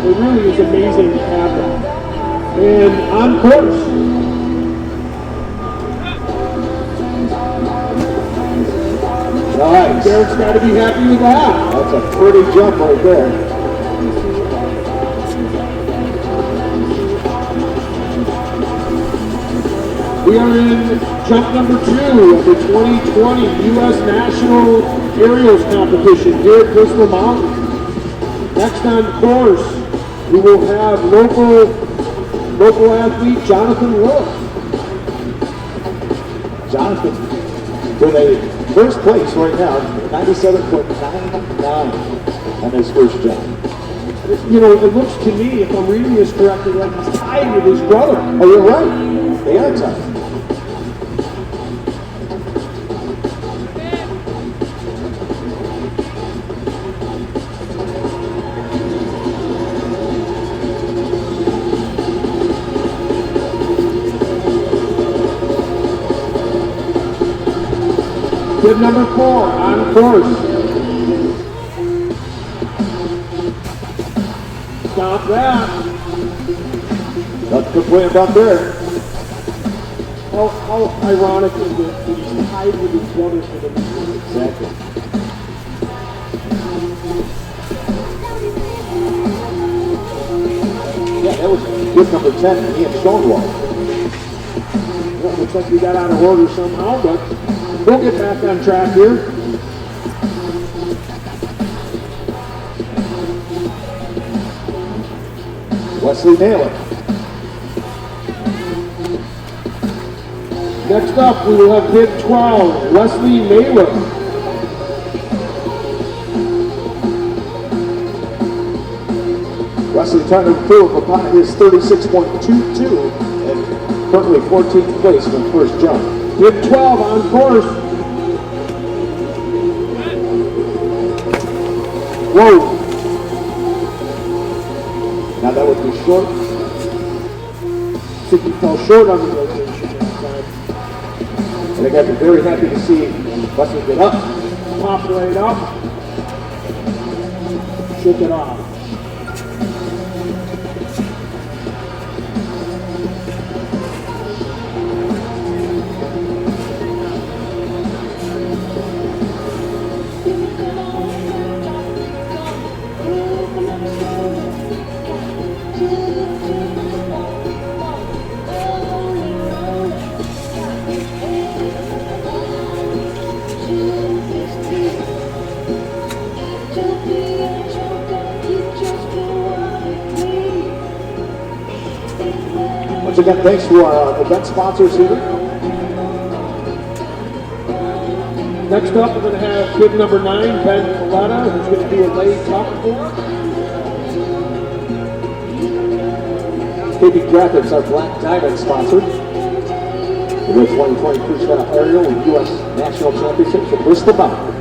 It really is amazing to have them. And on course. Nice. Derek's got to be happy with that. That's a pretty jump right there. We are in jump number 2 of the 2020 U.S. National Aerials Competition here at Bristol Mountain. Next on course, we will have local athlete Jonathan Willis. Jonathan with a first place right now, 97.99 on his first jump. You know, it looks to me, if I'm reading this correctly, like he's tied with his brother. Oh, you're right. They are tied. Kid number 4 on course. Stop that. Nothing to complain about there. How ironic is it that he's tied with his brother for the lead? Exactly. Yeah, that was good number 10, Ian Stonewall. Well, looks like we got out of order somehow, but we'll get back on track here. Wesley Naylor. Next up, we will have kid 12, Wesley Naylor. Wesley trying to improve upon his 36.22 and currently 14th place in the first jump. Kid 12 on course. Whoa. Now that would be short. I think he fell short on the rotation that time. And I got to be very happy to see Wesley get up. Pop right up. Shook it off. Once again, thanks to our event sponsors here. Next up, we're going to have kid number 9, Ben Coletta, who's going to do a lay tuck for. KB Graphics, our Black Diamond sponsor. The 2020 Freestyle Aerial and U.S. National Championships at Bristol Mountain.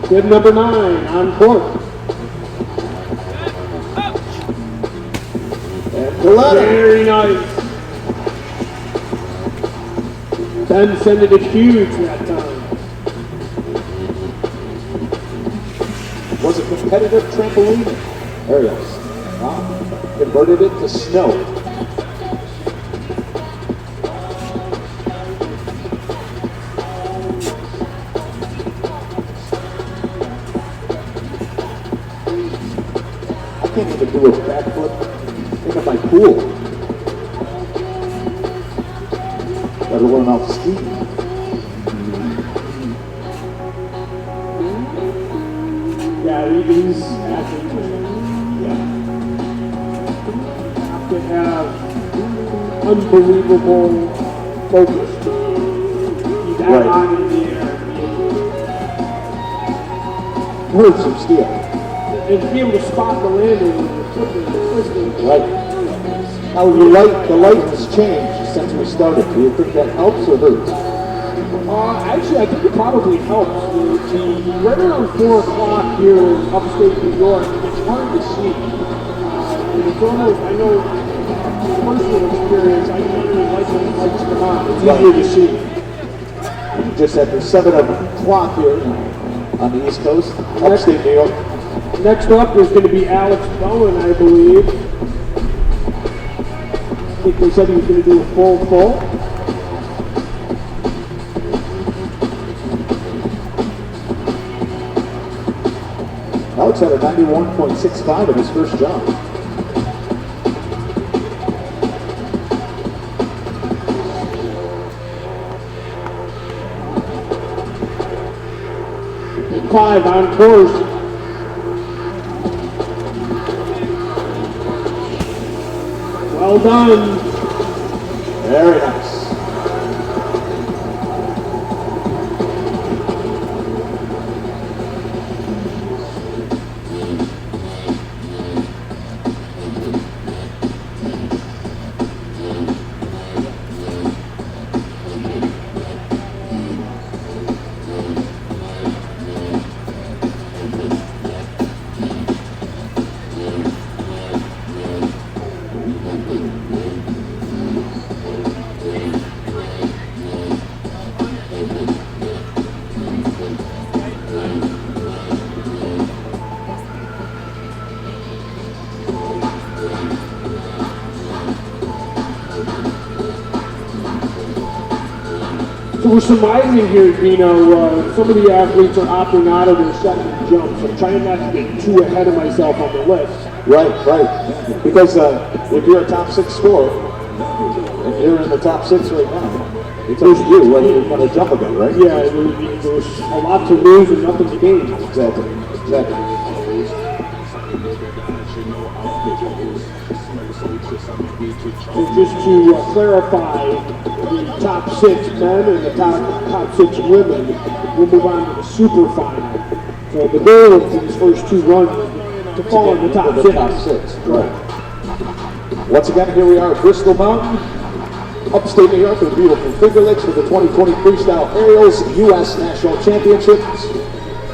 Kid number 9 on court. And Coletta. Very nice. Ben sending it huge that time. Was a competitive trampoline aerials. Converted it to snow. I can't even do a backflip. Think of my pool. Gotta learn off ski. Yeah, these athletes have to have unbelievable focus. Keep that Right. on in the air. Heard some steel. And to be able to spot the landing when you're flipping and twisting. Right. Now the light has changed since we started. Do you think that helps or hurts? Actually, I think it probably helps. Right around 4 o'clock here in upstate New York, it's hard to see. And it's almost, I know, personal experience, I generally like when the lights come on. It's easier to see. Just after 7 o'clock here on the East Coast, upstate New York. Next up is going to be Alex Bowen, I believe. I think they said he was going to do a full. Alex had a 91.65 in his first jump. 1:05 on course. Well done. Very nice. So we're surmising here, Dino, some of the athletes are opting out of their second jumps. I'm trying not to get too ahead of myself on the list. Right, right. Because if you're a top 6 scorer, and you're in the top 6 right now, it's up to you whether you're going to jump again, right? Yeah, there's a lot to lose and nothing to gain. Exactly, exactly. And just to clarify, the top 6 men and the top 6 women will move on to the super final. So the goal of these first 2 runs is to fall in the top 6. Top 6, right. Once again, here we are at Bristol Mountain, upstate New York, in the beautiful Finger Lakes for the 2020 Freestyle Aerials U.S. National Championships.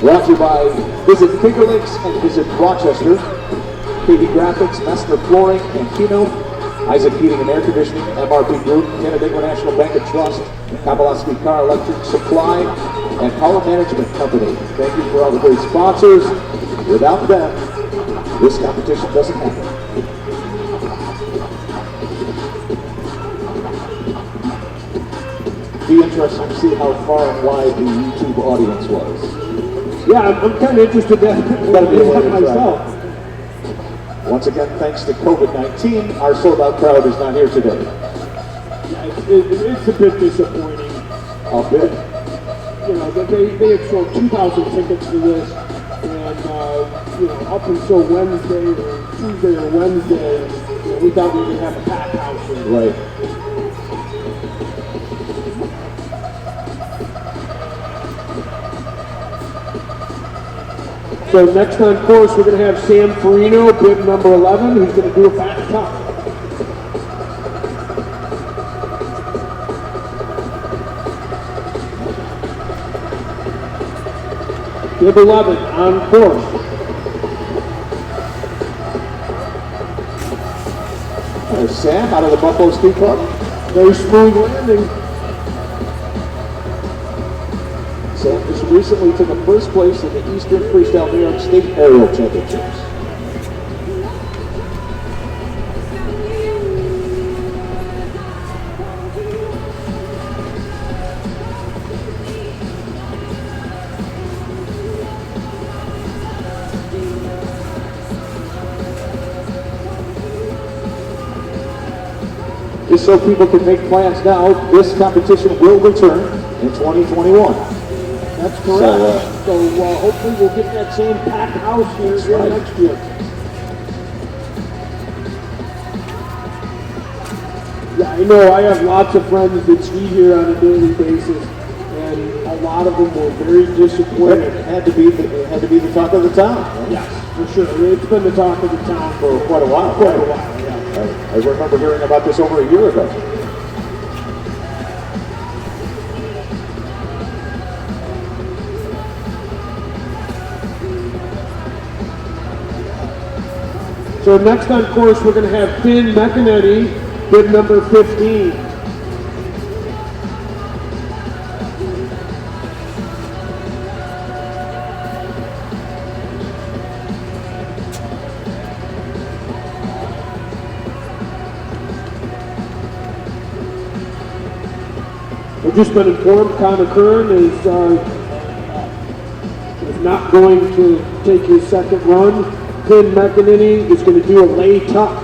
Brought to you by Visit Finger Lakes and Visit Rochester, KD Graphics, Messner Flooring and Kino, Isaac Heating and Air Conditioning, MRP Group, Canandaigua National Bank and Trust, Kabalowski Car Electric Supply, and Power Management Company. Thank you for all the great sponsors. Without them, this competition doesn't happen. Be interesting to see how far and wide the YouTube audience was. Yeah, I'm kind of interested in myself. Once again, thanks to COVID-19, our sold-out crowd is not here today. Yeah, it's a bit disappointing. A bit. You know, they had sold 2,000 tickets for this, and up until Wednesday or Tuesday or Wednesday, we thought we were going to have a packed house here. Right. So next on course, we're going to have Sam Farino, bib number 11, who's going to do a back tuck. Bib 11 on course. There's Sam out of the Buffalo Ski Club. Very smooth landing. Sam just recently took a first place in the Eastern Freestyle New York State Aerial Championships. Just so people can make plans now, this competition will return in 2021. That's correct. So hopefully we'll get that same packed house here next year. Yeah, I know I have lots of friends that ski here on a daily basis, and a lot of them were very disappointed. It had to be the talk of the town. Right? Yes, for sure. It's been the talk of the town For quite a while. yeah. I remember hearing about this over a year ago. So next on course, we're going to have Finn McInerney, bib number 15. We've just been informed Connor Kern is not going to take his second run. Finn McInerney is going to do a lay tuck.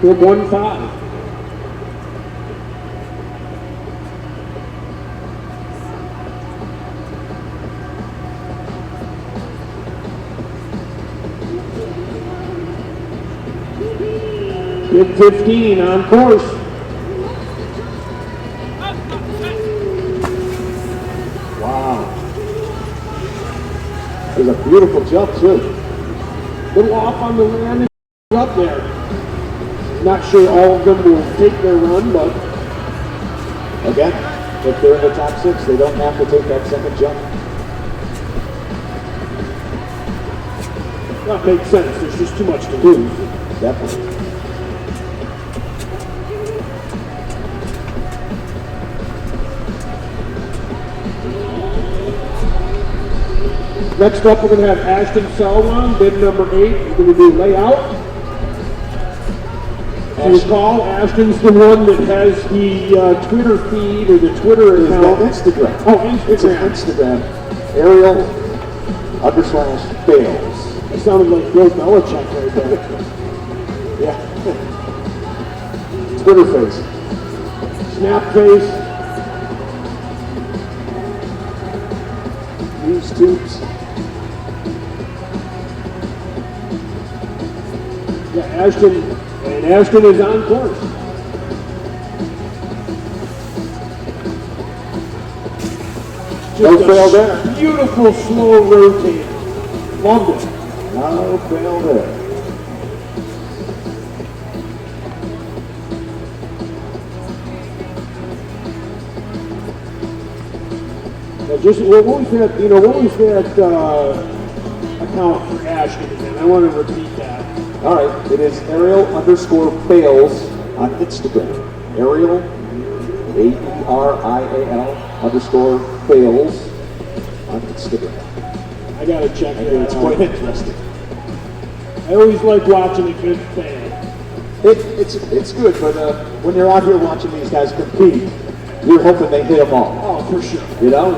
Bib 1-5. Bib 15 on course. Wow. It was a beautiful jump too. Little off on the landing up there. Not sure all of them will take their run, but Again, if they're in the top 6, they don't have to take that second jump. that makes sense. There's just too much to lose. Definitely. Next up, we're going to have Ashton Selwan, bid number 8. We're going to do layout. If you recall, Ashton's the one that has the Twitter feed or the Twitter It's on account. Instagram. Oh, Instagram. It's an Instagram. Ariel_fails. That sounded like Bill Belichick right there. Yeah. Twitter face. Snap face. News tubes. Yeah, Ashton is on course. No Just a fail there. Beautiful slow rotate. Loved it. No fail there. Now just what was that? What was that account for Ashton again? I want to repeat that. All right, it is Ariel_fails on Instagram. Ariel, AERIAL_fails on Instagram. I gotta check I it think it's out. quite interesting. I always like watching a good fan. It's good, but when you're out here watching these guys compete, you're hoping they hit them all. Oh, for sure. You know?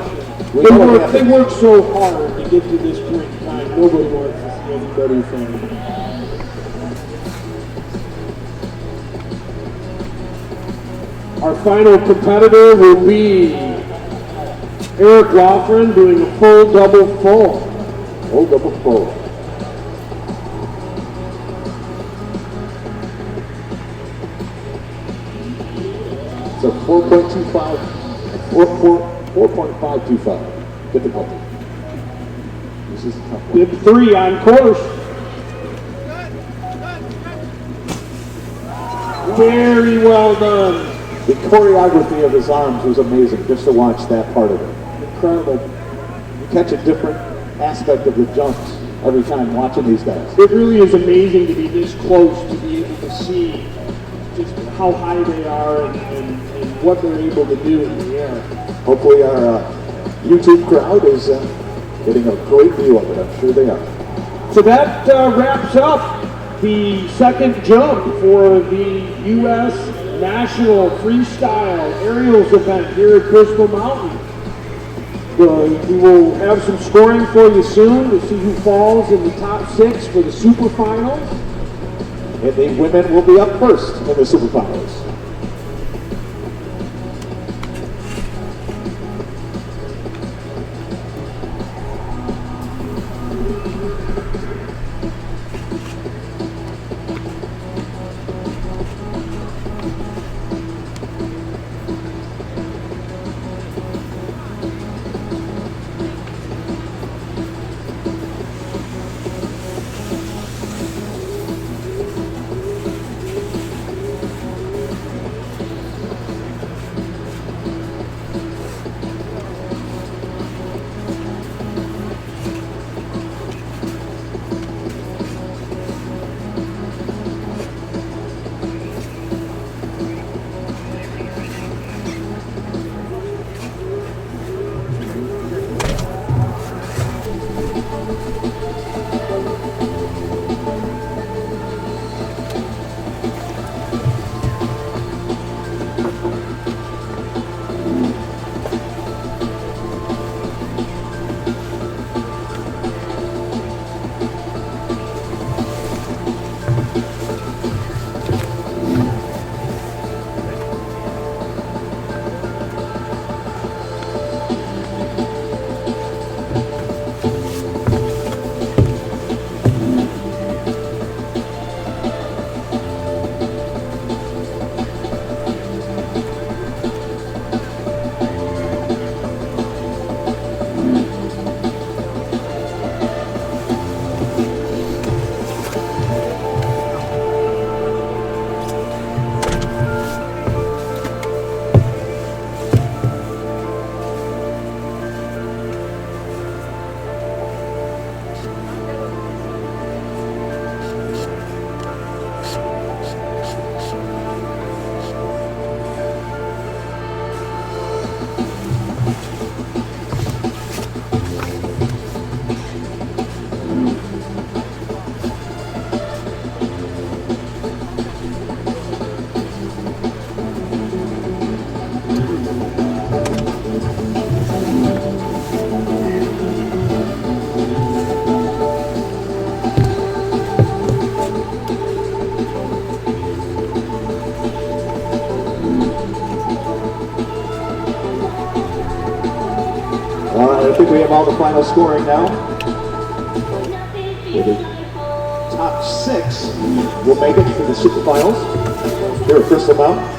We They know what work, happens. they work so hard to get to this point in time. Nobody wants to see anybody fail. Our final competitor will be Eric Loughran doing a full double full. Oh, double full. It's a 4.525 difficulty. This is a tough one. Bib 3 on course. Very well done. The choreography of his arms was amazing, just to watch that part of it. Incredible. You catch a different aspect of the jumps every time watching these guys. It really is amazing to be this close to be able to see just how high they are and what they're able to do in the air. Hopefully our YouTube crowd is getting a great view of it. I'm sure they are. So that wraps up the second jump for the U.S. National Freestyle Aerials event here at Crystal Mountain. We will have some scoring for you soon to see who falls in the top 6 for the super finals. And the women will be up first in the super finals. All right, I think we have all the final scoring now. The top 6 will make it to the super finals here at Crystal Mountain.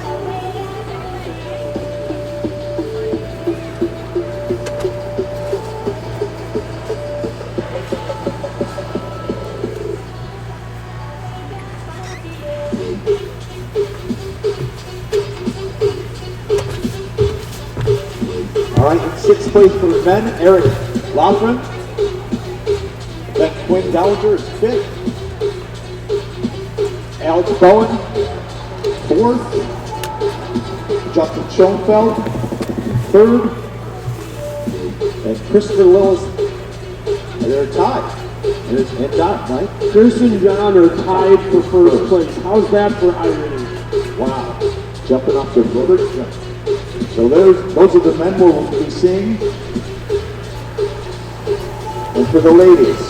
All right, in 6th place for the men, Eric Lothran. Then Quinn Gallagher is 5th. Alex Bowen, 4th. Justin Schoenfeld, 3rd. And Christopher Lillis, they're tied. And Don, right? Chris and John are tied for first place. How's that for irony? Wow. Jumping off their brothers. So those are the men we'll be seeing. And for the ladies.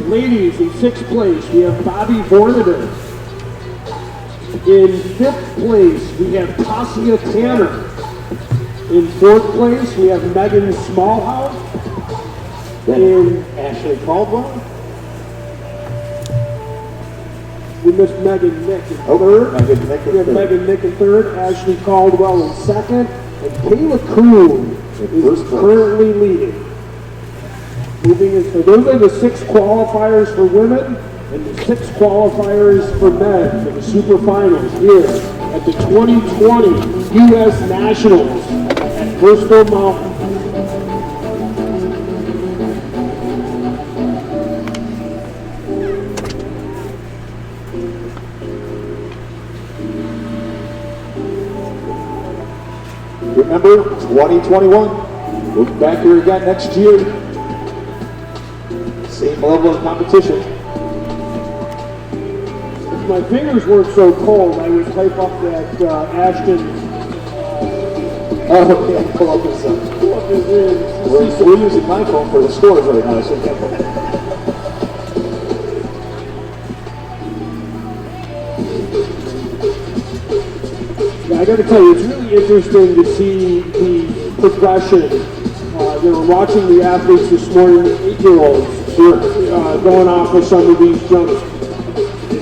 Ladies, in 6th place, we have Bobby Vornader. In 5th place, we have Tasia Tanner. In 4th place, we have Megan Smallhouse. Then Ashley Caldwell. We missed Megan Nick in 3rd. Megan Nick in We have 3rd. Megan Nick in 3rd, Ashley Caldwell in 2nd, and Kayla Kuhn is first place. currently leading. Moving in, so those are the 6 qualifiers for women and the 6 qualifiers for men for the super finals here at the 2020 U.S. Nationals at Bristol Mountain. Remember, 2021. We'll be back here again next year. Same level of competition. If my fingers weren't so cold, I would type up that Ashton. Oh, yeah, pull up his. We're using my phone for the scores right now, so I got to tell you, it's really interesting to see the progression. Watching the athletes this morning, the 8-year-olds, going off with some of these jumps.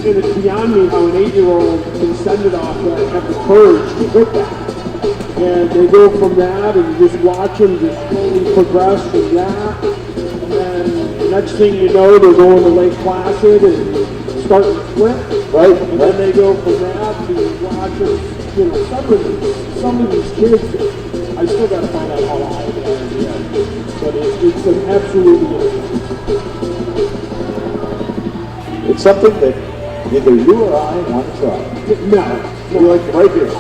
And it's beyond me how an 8-year-old can send it off that, have the courage to hit that. And they go from that, and you just watch them just slowly progress from that. And then the next thing you know, they're going to Lake Placid and starting to flip. right? And then they go from that to watching, some of these kids, I still got to find out how high they are in the end. But it's an absolutely amazing. It's something that either you or I want to try. No. You're like right here.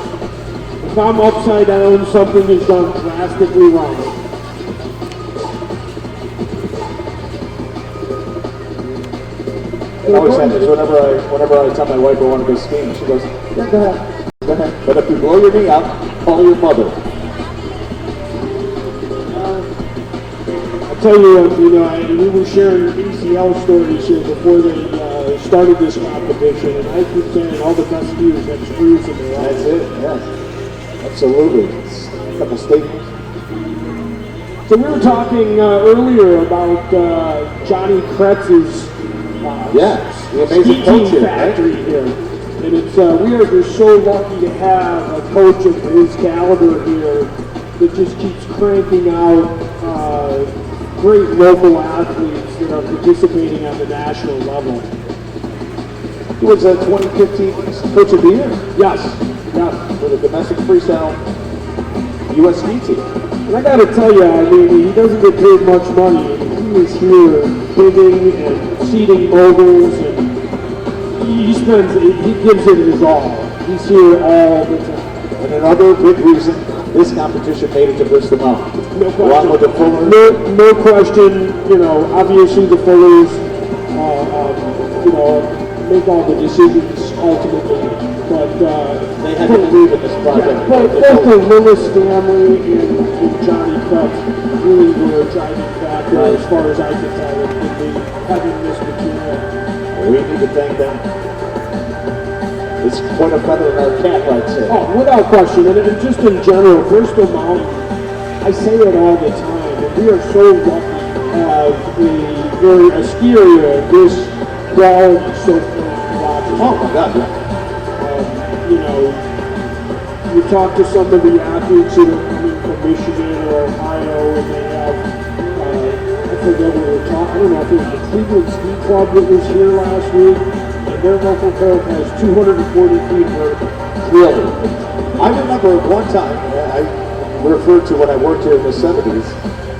If I'm upside down, something is done drastically wrong. It always happens whenever I tell my wife I want to go skiing. She goes, yeah, go ahead. Go ahead. But if you blow your knee out, call your mother. I'll tell you, we were sharing ACL stories here before they started this competition, and I keep saying all the best skiers have screws in their That's eyes. it, yes. Absolutely. It's a couple statements. So we were talking earlier about Johnny Kretz's Yes, the amazing ski coach team here, factory right? here. And it's we are just so lucky to have a coach of his caliber here that just keeps cranking out great local athletes that are participating on the national level. He was a 2015 Coach of the Year Yes, yes. for the domestic freestyle U.S. ski team. And I gotta tell you, I mean, he doesn't get paid much money. He is here bidding and seating moguls, and he gives it his all. He's here all the time. And another big reason this competition made it to Bristol Mountain. No Along with the question. Fullers. No question. Obviously the Fullers, make all the decisions ultimately. But They had to believe in this project. yeah, both the Lillis family and Johnny Kretz really were a driving factor as far as I can tell in having this material. We need to thank them. It's quite a feather in our cap, I'd say. Oh, without question, and just in general, Bristol Mountain, I I say it all the time, and we are so lucky to have a ski area this quality so far to watch. Oh my God, yeah. You know, you talk to some of the athletes that are coming from Michigan or Ohio, and they have, I forget what we were talking, I don't know if it was the Cleveland Ski Club that was here last week, and their local code has 240 feet vertical. Really? I remember one time, I referred to when I worked here in the 70s,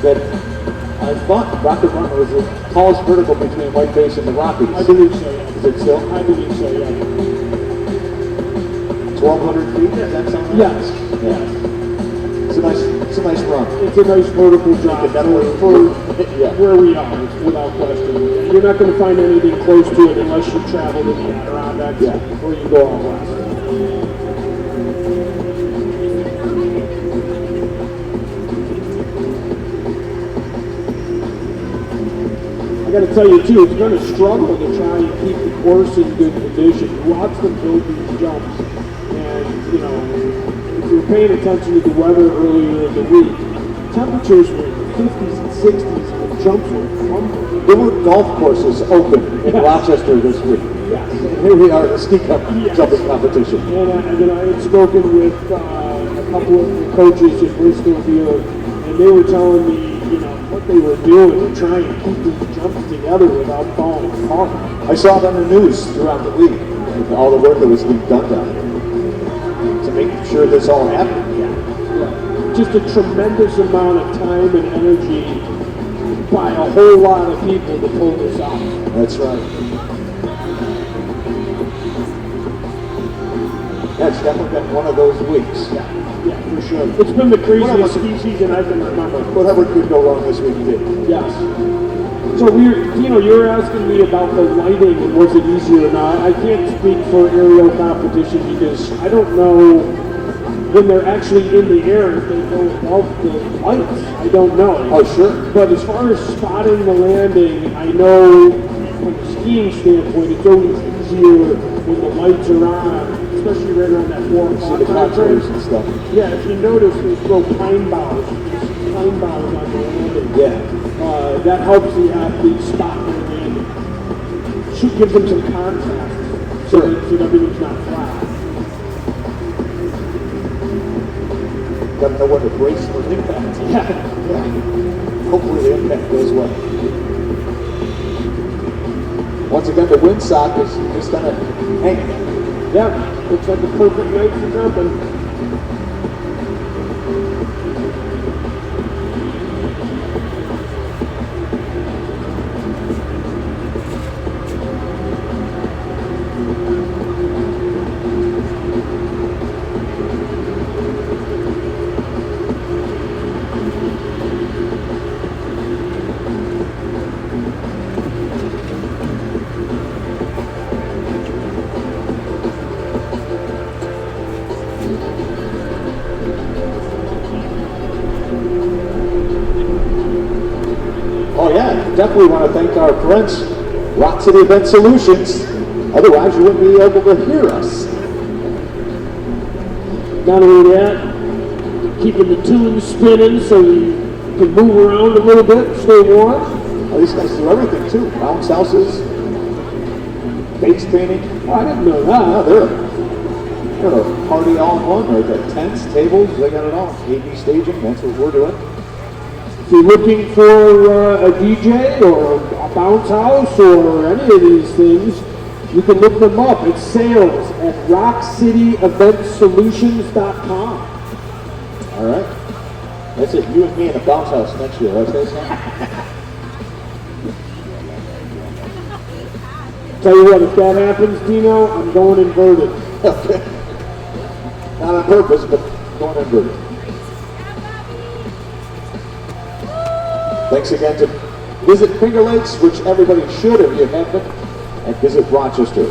that I thought Rocket Run was the tallest vertical between Whiteface and the Rockies. I believe so, yeah. Is it still? I believe so, yeah. 1,200 feet? Does that sound right? Yes. Yeah. It's a nice run. It's a nice vertical drop for Yeah. where we are, without question. You're not going to find anything close to it unless you travel to the Adirondacks or you go out west. I got to tell you too, it's going to struggle to try and keep the course in good condition. You watch them build these jumps, and you know, if you're paying attention to the weather earlier in the week, temperatures were in the 50s and 60s, and the jumps were crumbling. There were golf courses open in Rochester this week. Yes. And here we are at the ski jumping competition. And I had spoken with a couple of the coaches in Bristol here, and they were telling me, you know, what they were doing to try and keep these jumps together without falling apart. I saw it on the news throughout the week, and all the work that was being done down there to make sure this all happened. Yeah. Just a tremendous amount of time and energy by a whole lot of people to pull this off. That's right. Yeah, it's definitely been one of those weeks. Yeah, for sure. It's been the craziest ski season I can remember. Whatever could go wrong this week did. Yes. So you were asking me about the lighting and was it easier or not. I can't speak for aerial competition because I don't know when they're actually in the air if they go above the lights. I don't know. Oh, sure. But as far as spotting the landing, I know from a skiing standpoint, it's always easier when the lights are on, especially right around that 4 o'clock See the time frame. contours and stuff. Yeah, if you notice, they throw pine boughs on the landing. Yeah. That helps the athlete spot their landing. Should give them some contrast so that everything's not flat. Got to know when to brace for impact. Yeah. Hopefully the impact goes well. Once again, the windsock is just kind of hanging. Yeah, looks like a perfect night for jumping. Definitely want to thank our friends, Rock City Event Solutions. Otherwise, you wouldn't be able to hear us. Not only that, keeping the tunes spinning so you can move around a little bit, stay warm. Oh, these guys do everything too. Bounce houses, face painting. Oh, I didn't know that. No, they're a party all in one. Right there. Tents, tables, they got it all. AV staging, that's what we're doing. If you're looking for a DJ or a bounce house or any of these things, you can look them up. It's sales at rockcityeventsolutions.com. All right. That's it. You and me in a bounce house next year. Right, Jason? Tell you what, if that happens, Dino, I'm going inverted. Okay. Not on purpose, but going inverted. Thanks again to Visit Finger Lakes, which everybody should if you haven't, and Visit Rochester.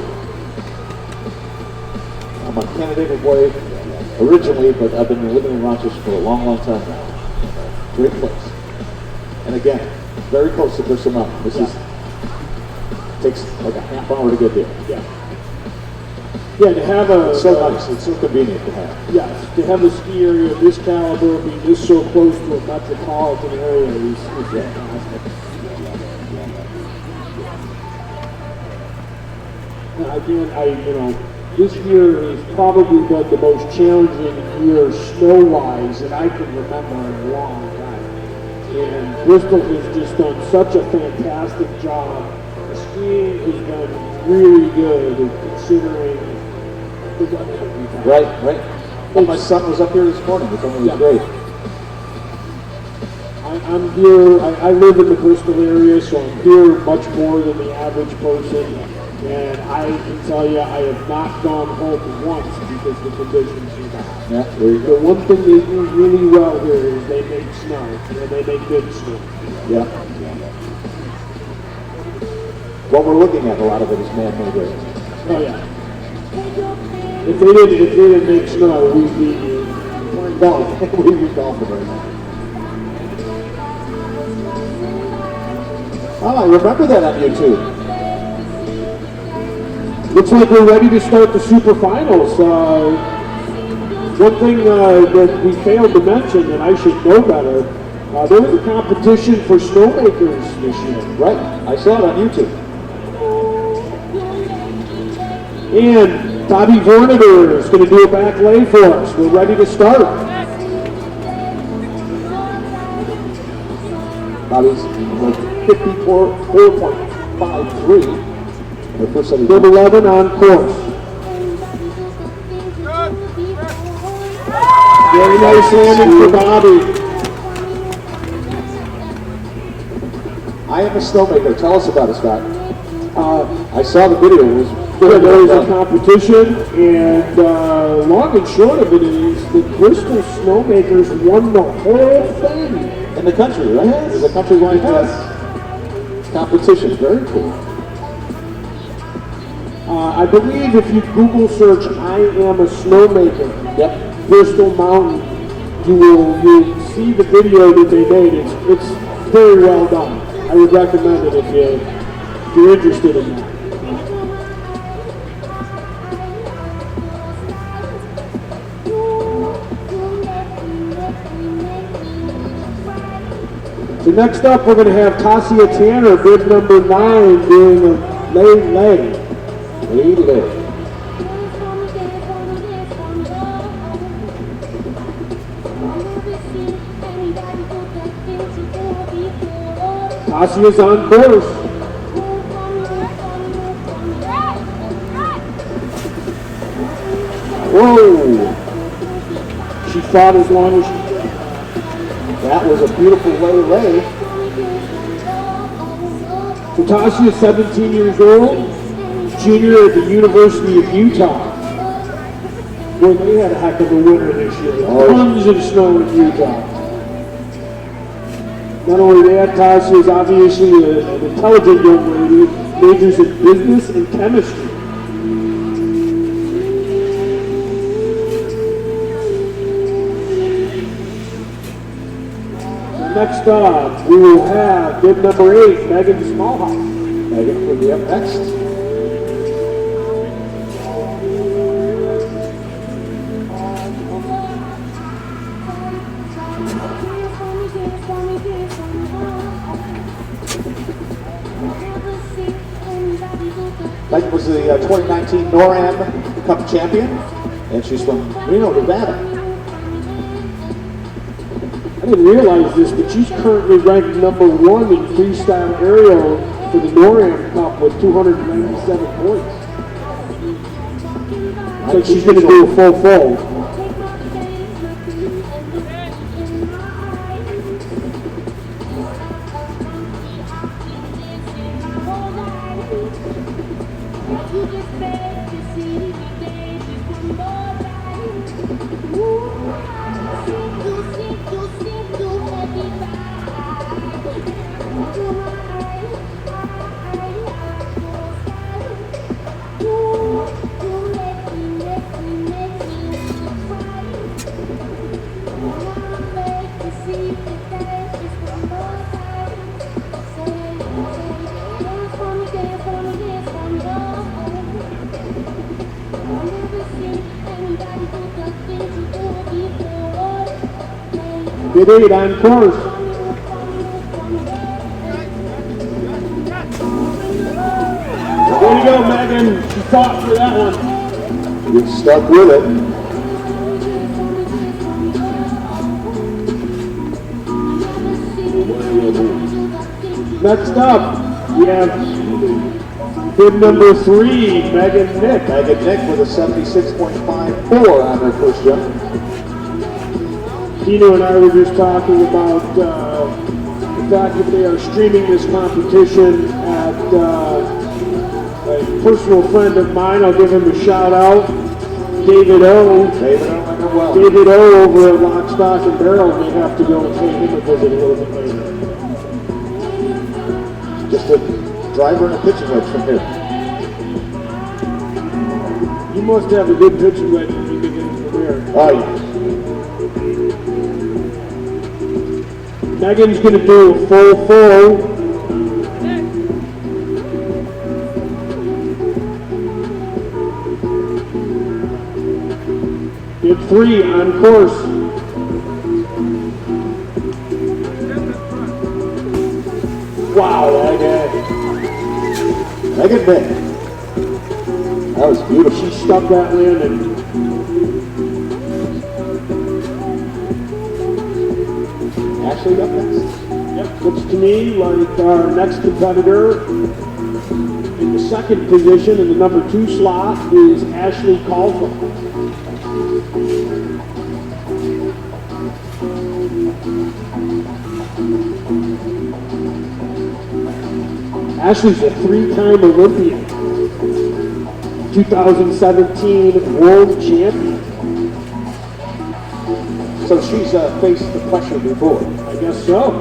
I'm a Canandaigua boy originally, but I've been living in Rochester for a long, long time now. Great place. And again, very close to Bristol Mountain. This takes like a half hour to get there. Yeah. Yeah, to have a It's so nice. It's so convenient to have. yes, to have a ski area of this caliber be this so close to a metropolitan area is fantastic. Again, this year has probably been the most challenging year snow-wise that I can remember in a long time. And Bristol has just done such a fantastic job. The skiing has been really good considering the weather that we've had. Right. Well, my son was up here this morning. He told me it was great. I'm here, I live in the Bristol area, so I'm here much more than the average person. And I can tell you, I have not gone home once because the conditions are bad. Yeah, there you The go. one thing they do really well here is they make snow, and they make good snow. Yeah. What we're looking at, a lot of it is man-made rain. Oh yeah. If they didn't make snow, we'd be Playing golf. We'd be golfing right now. Oh, I remember that on YouTube. Looks like we're ready to start the super finals. One thing that we failed to mention, and I should know better, there was a competition for snowmakers this year. Right. I saw it on YouTube. And Bobby Vornader is going to do a back lay for us. We're ready to start. Bobby's like 54.53. The first set of Number 11 on course. Very nice landing for Bobby. I am a snowmaker. Tell us about it, Scott. I saw the video. It was There very was well a done. competition, and long and short of it is the Bristol Snowmakers won the whole thing. In the country, right? Yes. There's a country-wide competition. Very cool. I believe if you Google search "I am a snowmaker," Yep. Bristol Mountain, you'll see the video that they made. It's very well done. I would recommend it if you're interested in that. So next up, we're going to have Tasia Tanner, bib number 9, doing a lay. Lay. Tasia's on course. Whoa! She fought as long as she could. That was a beautiful lay. So Tasia is 17 years old, junior at the University of Utah. Boy, they had a heck of a winter this year. Tons of snow in Utah. Not only that, Tasia is obviously an intelligent young lady, majors in business and chemistry. Next up, we will have bib number 8, Megan Smallhouse. Megan will be up next. Megan was the 2019 NORAM Cup champion, and she's from Reno, Nevada. I didn't realize this, but she's currently ranked number 1 in freestyle aerial for the NORAM Cup with 297 points. So she's going to do a full. Bid 8 on course. There you go, Megan. She fought for that one. You stuck with it. Next up, we have bid number 3, Megan Nick. Megan Nick with a 76.54 on her first jump. Tino and I were just talking about the fact that they are streaming this competition at a personal friend of mine. I'll give him a shout out. David O. David O. I know well. David O. over at Lock, Stock, and Barrel may have to go and pay him a visit a little bit later. Just a driver and a pitching wedge from here. You must have a good pitching wedge when you get in from here. Oh, yeah. Megan's going to do a full. Bid 3 on course. Wow, Megan Nick. That was beautiful. She stuck that landing. Ashley up next. Yep, looks to me like our next competitor in the second position in the number 2 slot is Ashley Caldwell. Ashley's a 3-time Olympian, 2017 World Champion. So she's faced the pressure before. I guess so.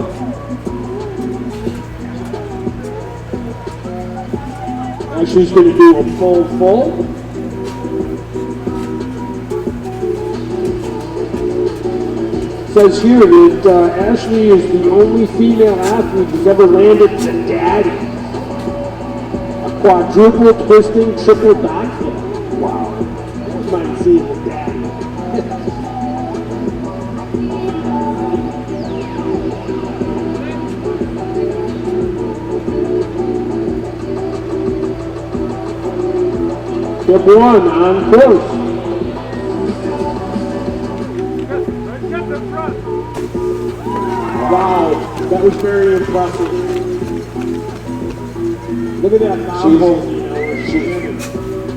Ashley's going to do a full. Says here that Ashley is the only female athlete who's ever landed the daddy. A quadruple twisting triple backflip. Wow. I wouldn't mind seeing the daddy. Step 1 on course. Get the front. Wow, that was very impressive. Look at that She's she's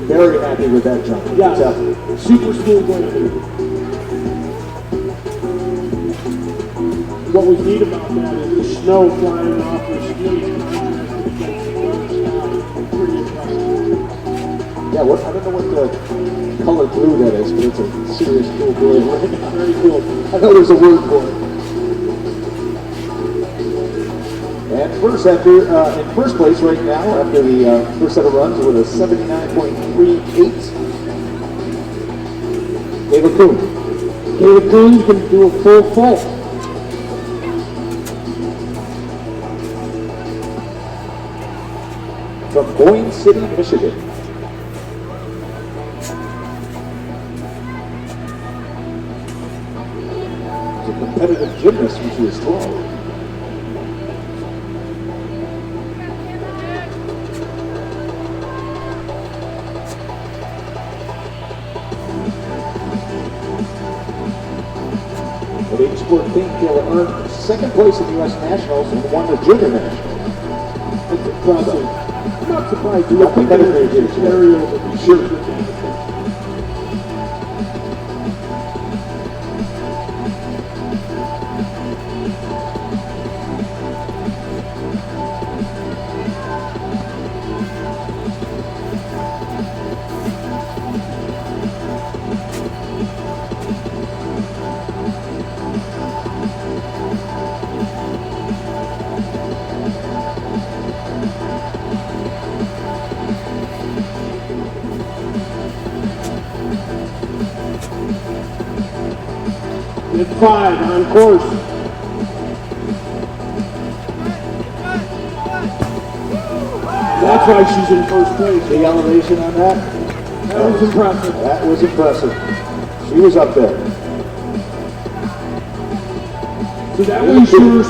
very happy with that jump. yeah, So, super smooth landing. What was neat about that is the snow flying off her skis. Pretty impressive. yeah, I don't know what the color blue that is, but it's a serious cool blue. Very cool. I know there's a word for it. And first, in first place right now, after the first set of runs with a 79.38, Ava Kuhn. Caleb Coon's going to do a full. From Boyne City, Michigan. She's a competitive gymnast when she was 12. At age 14, Kayla earned second place in the U.S. Nationals and won the Junior Nationals. That's impressive. I'm not surprised. You How look at competitive the it is, yeah. scenario that we should. At 5 on course. That's why she's in first place. The elevation on that? That was impressive. That was impressive. She was up there. So that was your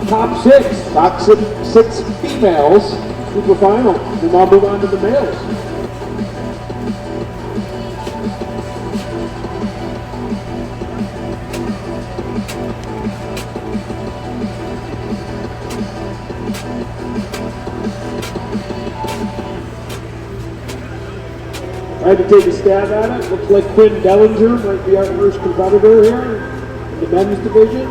top six. Top six females. Super final. We'll now move on to the males. Tried to take a stab at it. Looks like Quinn Dellinger might be our first competitor here in the men's division.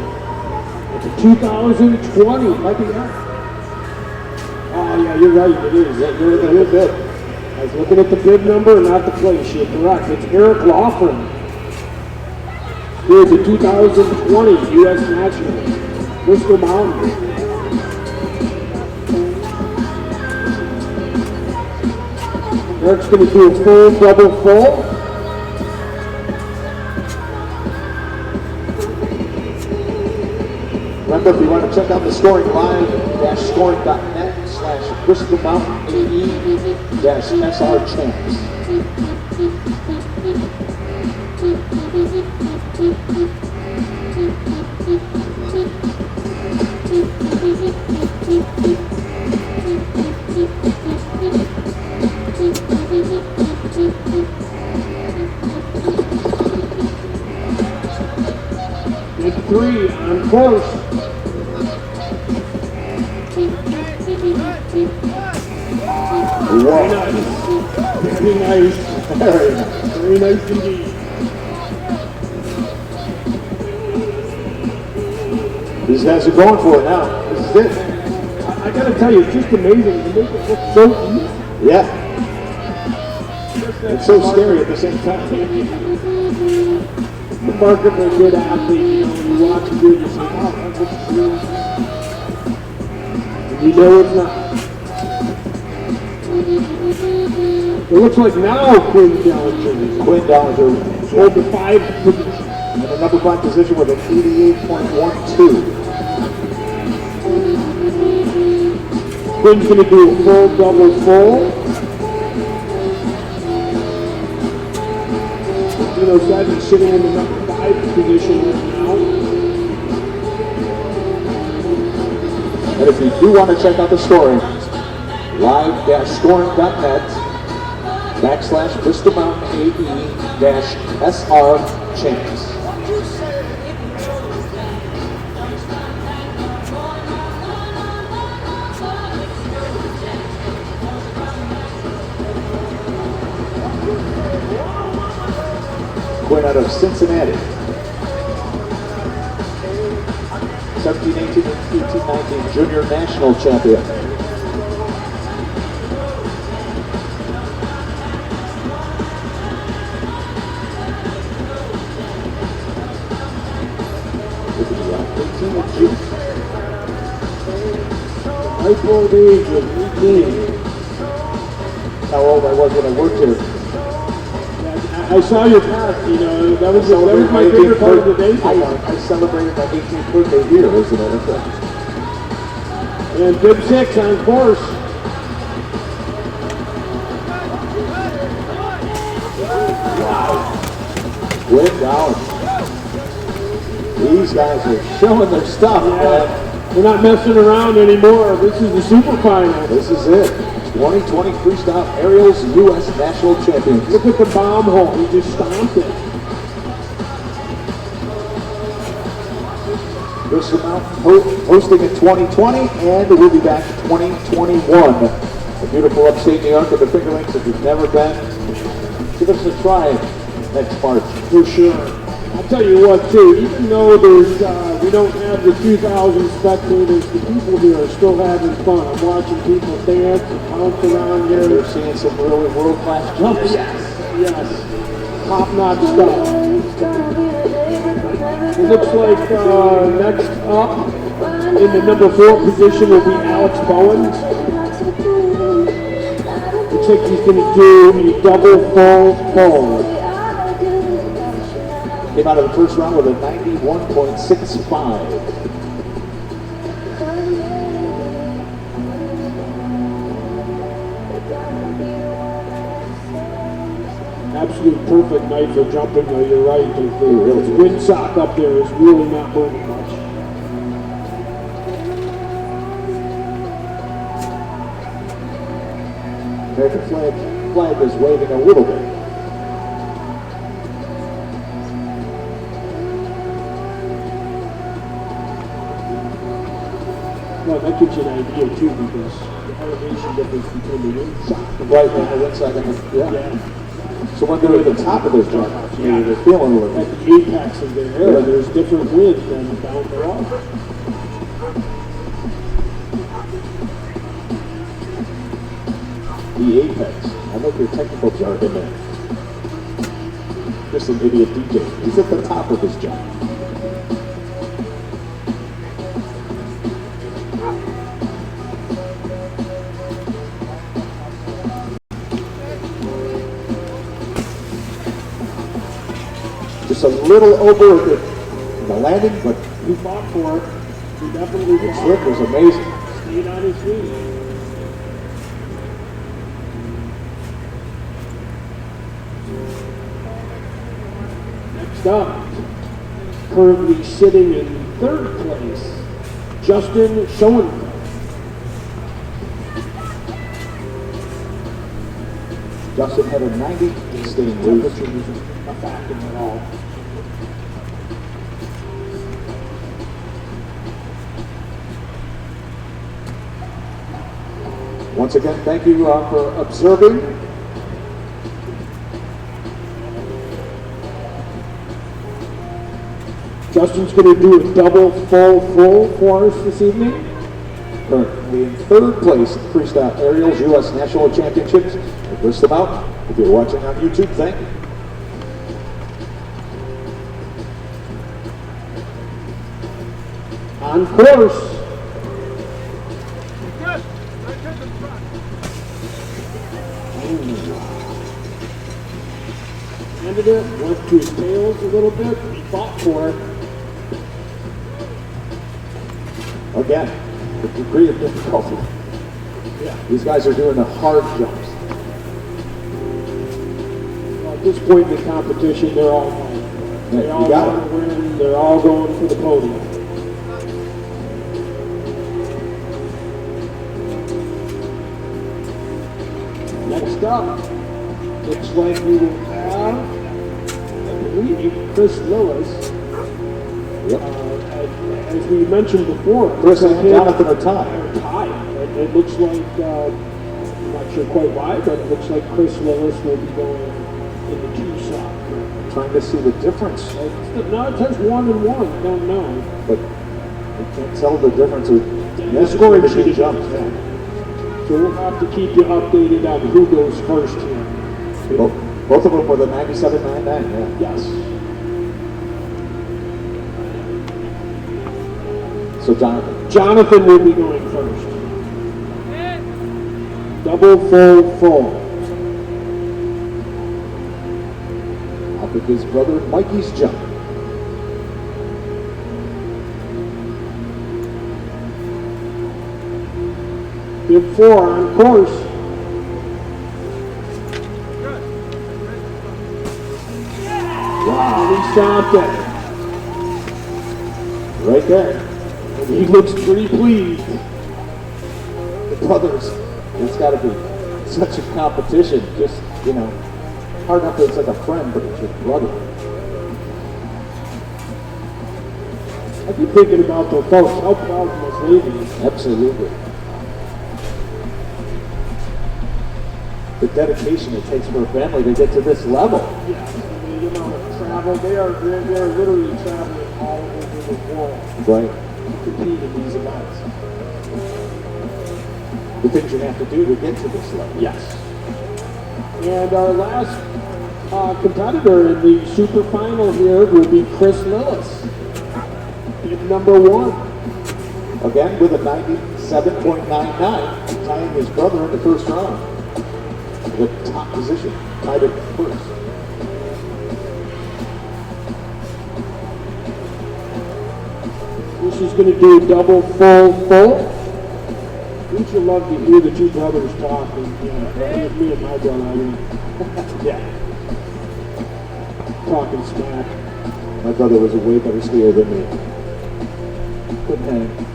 It's a 2020. Might be that. Oh yeah, you're right. It is. Yeah, you're looking at the bib. I was looking at the bib number and not the place. You're correct. It's Eric Laughlin. Here's the 2020 U.S. National Bristol Mountain. Eric's going to do a full double full. Remember, if you want to check out the scoring live-scoring.net/Bristol Mountain AE-SR champs. And 3 on course. Wow. Very nice. Very nice. Very nice indeed. These guys are going for it now. This is it. I gotta tell you, it's just amazing. You make it look so easy. Yeah. It's so scary at the same time. Remarkably good athlete, you know, when you watch him do it, you say, wow, that looks really and you know it's not. It looks like now Quinn Dellinger hold the 5 position. In the number 5 position with an 88.12. Quinn's going to do a full double full. Said he's sitting in the number 5 position right now. And if you do want to check out the scoring, live-scoring.net/Bristol Mountain AE-SR champs. Quinn out of Cincinnati. 17, 18, 18, 19 junior national champion. With the 18 of June. Ripe old age of 18. How old I was when I worked here. I saw your path, you know, that was my favorite part of the day. I celebrated my 18th birthday here, as a matter of fact. And bib 6 on course. Wow. Went down. These guys are showing their stuff, man. They're not messing around anymore. This is the super final. This is it. 2020 Freestyle Aerials U.S. National Champions. Look at the bomb hole. He just stomped it. Bristol Mountain hosting in 2020, and we'll be back in 2021. A beautiful upstate New York with the Finger Lakes. If you've never been, give us a try next March. For sure. I'll tell you what, too, even though we don't have the 2,000 spectators, the people here are still having fun. I'm watching people dance and bounce around here. They're seeing some really world-class jumps. Yes. Top-notch stuff. It looks like next up in the number 4 position will be Alex Bowen. Looks like he's going to do a double full. Came out of the first round with a 91.65. absolute perfect night for jumping, though. You're right. The wind sock up there is really not moving much. American flag is waving a little bit. Well, that gives you an idea too, because the elevation difference between the wind sock and Right, and the wind sock and the, yeah. So when they're at the top of those jumps, they're feeling a little at bit. the apex of their air, there's different wind than down below. The apex. I like your technical jargon there. Just an idiot DJ. He's at the top of his jump. Just a little over the landing, but He fought for it. He definitely the fought. slip was amazing. Stayed on his feet. Next up, currently sitting in third place, Justin Schoenfeld. Justin had a 90 staying loose. Temperature wasn't a factor at all. Once again, thank you for observing. Justin's going to do a double full for us this evening. Currently in third place in Freestyle Aerials U.S. National Championships. List them out. If you're watching on YouTube, thank you. On course. Good. Right to the front. Ended it, went to his tails a little bit, he fought for it. Again, the degree of difficulty. Yeah. These guys are doing the hard jumps. Well, at this point in the competition, they're all going. They Yeah, all you got want it. to win, they're all going for the podium. Next up, looks like we will have, I believe, Chris Lewis. Yep. As we mentioned before, Chris and him Jonathan are tied. are tied. It looks like, I'm not sure quite why, but it looks like Chris Lewis will be going in the two slot. Trying to see the difference, No, it says 1 and 1. I don't know. but you can't tell the difference with The scoring sheet is jumps. So we'll have to keep you updated on who goes first here. Both of them were the 97.99. Yeah. Yes. So Jonathan. Jonathan will be going first. Double full. Up with his brother Mikey's jump. Big 4 on course. Wow, he stopped it. Right there. And he looks pretty pleased. The brothers, it's got to be such a competition. Just, hard enough that it's like a friend, but it's your brother. I keep thinking about those folks. How proud must they be? Absolutely. The dedication it takes for a family to get to this level. Yeah, travel. They're literally traveling all over the world Right. to compete in these events. The things you have to do to get to this level. Yes. And our last competitor in the super final here will be Chris Lewis, bid number 1. Again with a 97.99, tying his brother in the first round. The top position, tied at first. This is going to do double full. Wouldn't you love to hear the two brothers talk? And, me and my brother, I mean, Yeah. talking smack. My brother was a way better skier than me. Couldn't hang.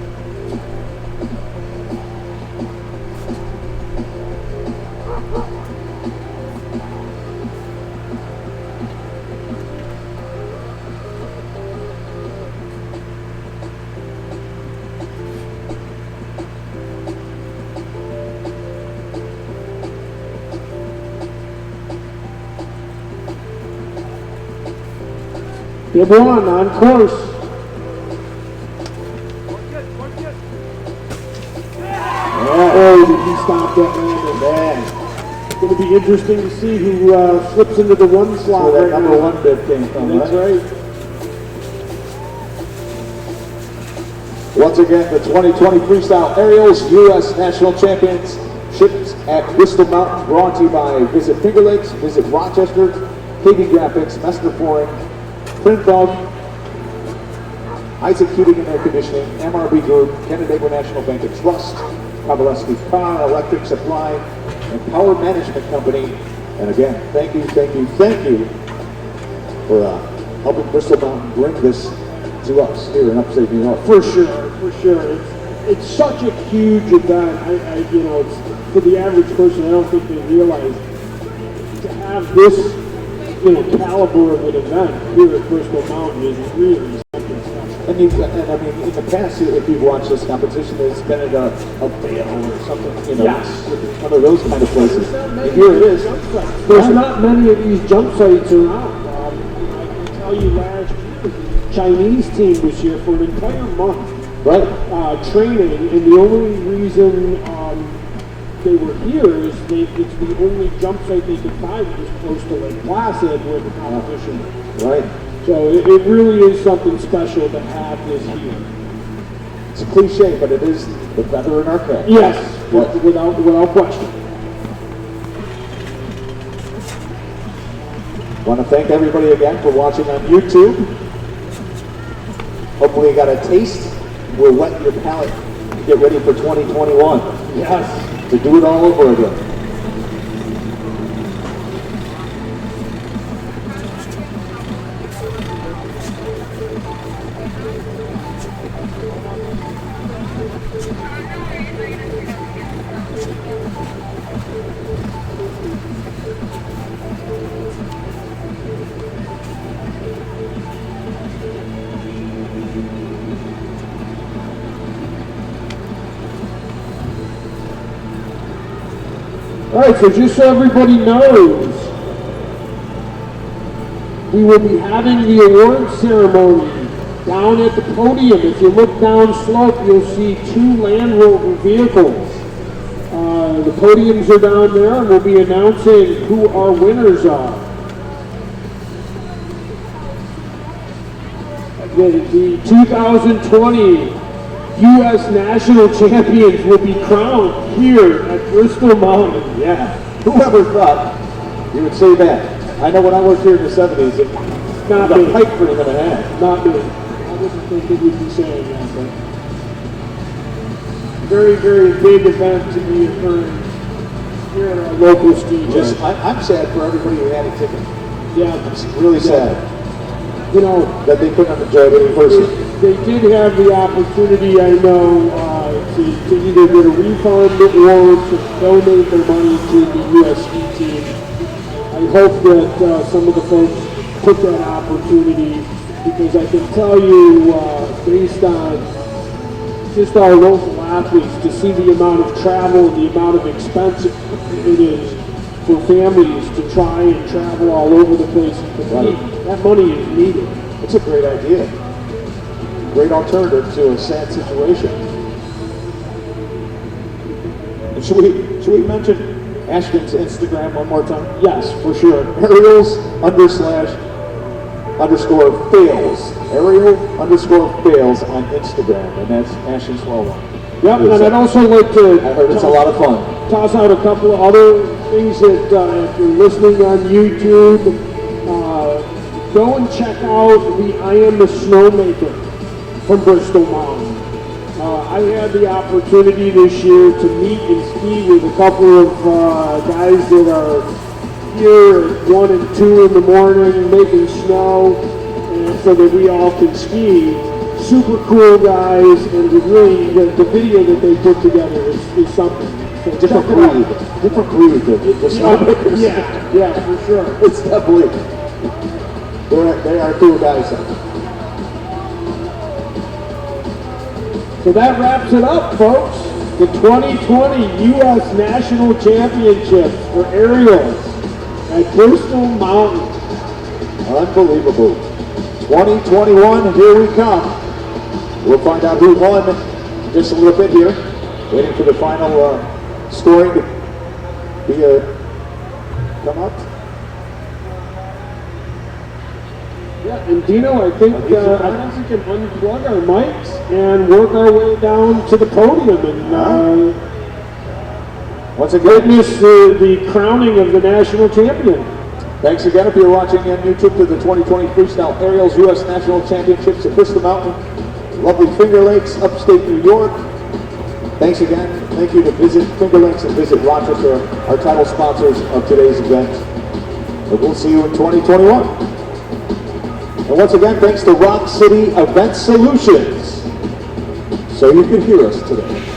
Good one, on course. Oh, did he stop that landing? Man, It's going to be interesting to see who slips into the one slot where that right number now. one bid came from, That's right? right. Once again, the 2020 Freestyle Aerials U.S. National Championships at Bristol Mountain, brought to you by Visit Finger Lakes, Visit Rochester, KB Graphics, Messner Flooring, Print Dog, Isaac Heating and Air Conditioning, MRB Group, Canandaigua National Bank and Trust, Kowalewski's Car, Electric Supply, and Power Management Company. And again, thank you for helping Bristol Mountain bring this to us here in upstate New York. For sure. It's such a huge event. It's, for the average person, I don't think they realize to have this, caliber of an event here at Bristol Mountain is really something special. And I mean, in the past, if you've watched this competition, it's been at a Vail or something, Yes. one of those kind of places. And here it is. There's not many of these jump sites around. I can tell you last year, the Chinese team was here for an entire month, Right. training, and the only reason they were here is it's the only jump site they could find that was close to Lake Placid where the competition is. Right. So it really is something special to have this here. It's a cliche, but it is the feather in our cap. Yes, Yes. without question. Want to thank everybody again for watching on YouTube. Hopefully you got a taste. We'll wet your palate to get ready for 2021. Yes. To do it all over again. All right, so just so everybody knows, we will be having the award ceremony down at the podium. If you look down slope, you'll see two Land Rover vehicles. The podiums are down there, and we'll be announcing who our winners are. The 2020 U.S. National Champions will be crowned here at Bristol Mountain. Yeah. Whoever thought you would say that? I know when I worked here in the 70s, it Not was me. a pipe dream and a half. Not me. I wouldn't think that we'd be saying that, but very, very big event to be occurring here at our local ski Just, jam. I'm sad for everybody who had a ticket. Yeah, It's really sad that they couldn't enjoy it in person. they did have the opportunity, I know, to either get a refund or to donate their money to the U.S. ski team. I hope that some of the folks took that opportunity, because I can tell you, based on just our local athletes, to see the amount of travel and the amount of expense it is for families to try and travel all over the place and compete, that money is needed. It's a great idea. Great alternative to a sad situation. And should we mention Ashton's Instagram one more time? Yes, for sure. Ariels _fails. Ariel_fails on Instagram, and that's Ashton Swallow. Yep, and I'd also like to I heard it's a lot of fun. toss out a couple of other things that if you're listening on YouTube, go and check out the I Am the Snowmaker from Bristol Mountain. I had the opportunity this year to meet and ski with a couple of guys that are here at 1 and 2 in the morning, making snow, and so that we all can ski. Super cool guys, and it really, the video that they put together is something. So Different breed of the snowmakers. Yeah, for sure. It's definitely, they are cool guys. So that wraps it up, folks. The 2020 U.S. National Championships for aerials at Bristol Mountain. Unbelievable. 2021, here we come. We'll find out who won in just a little bit here. Waiting for the final scoring to come up. Yeah, and Dino, I think we can unplug our mics and work our way down to the podium and once again, witness the crowning of the national champion. Thanks again if you're watching on YouTube to the 2020 Freestyle Aerials U.S. National Championships at Bristol Mountain, lovely Finger Lakes, upstate New York. Thanks again. Thank you to Visit Finger Lakes and Visit Rochester, our title sponsors of today's event. And we'll see you in 2021. And once again, thanks to Rock City Event Solutions, so you can hear us today.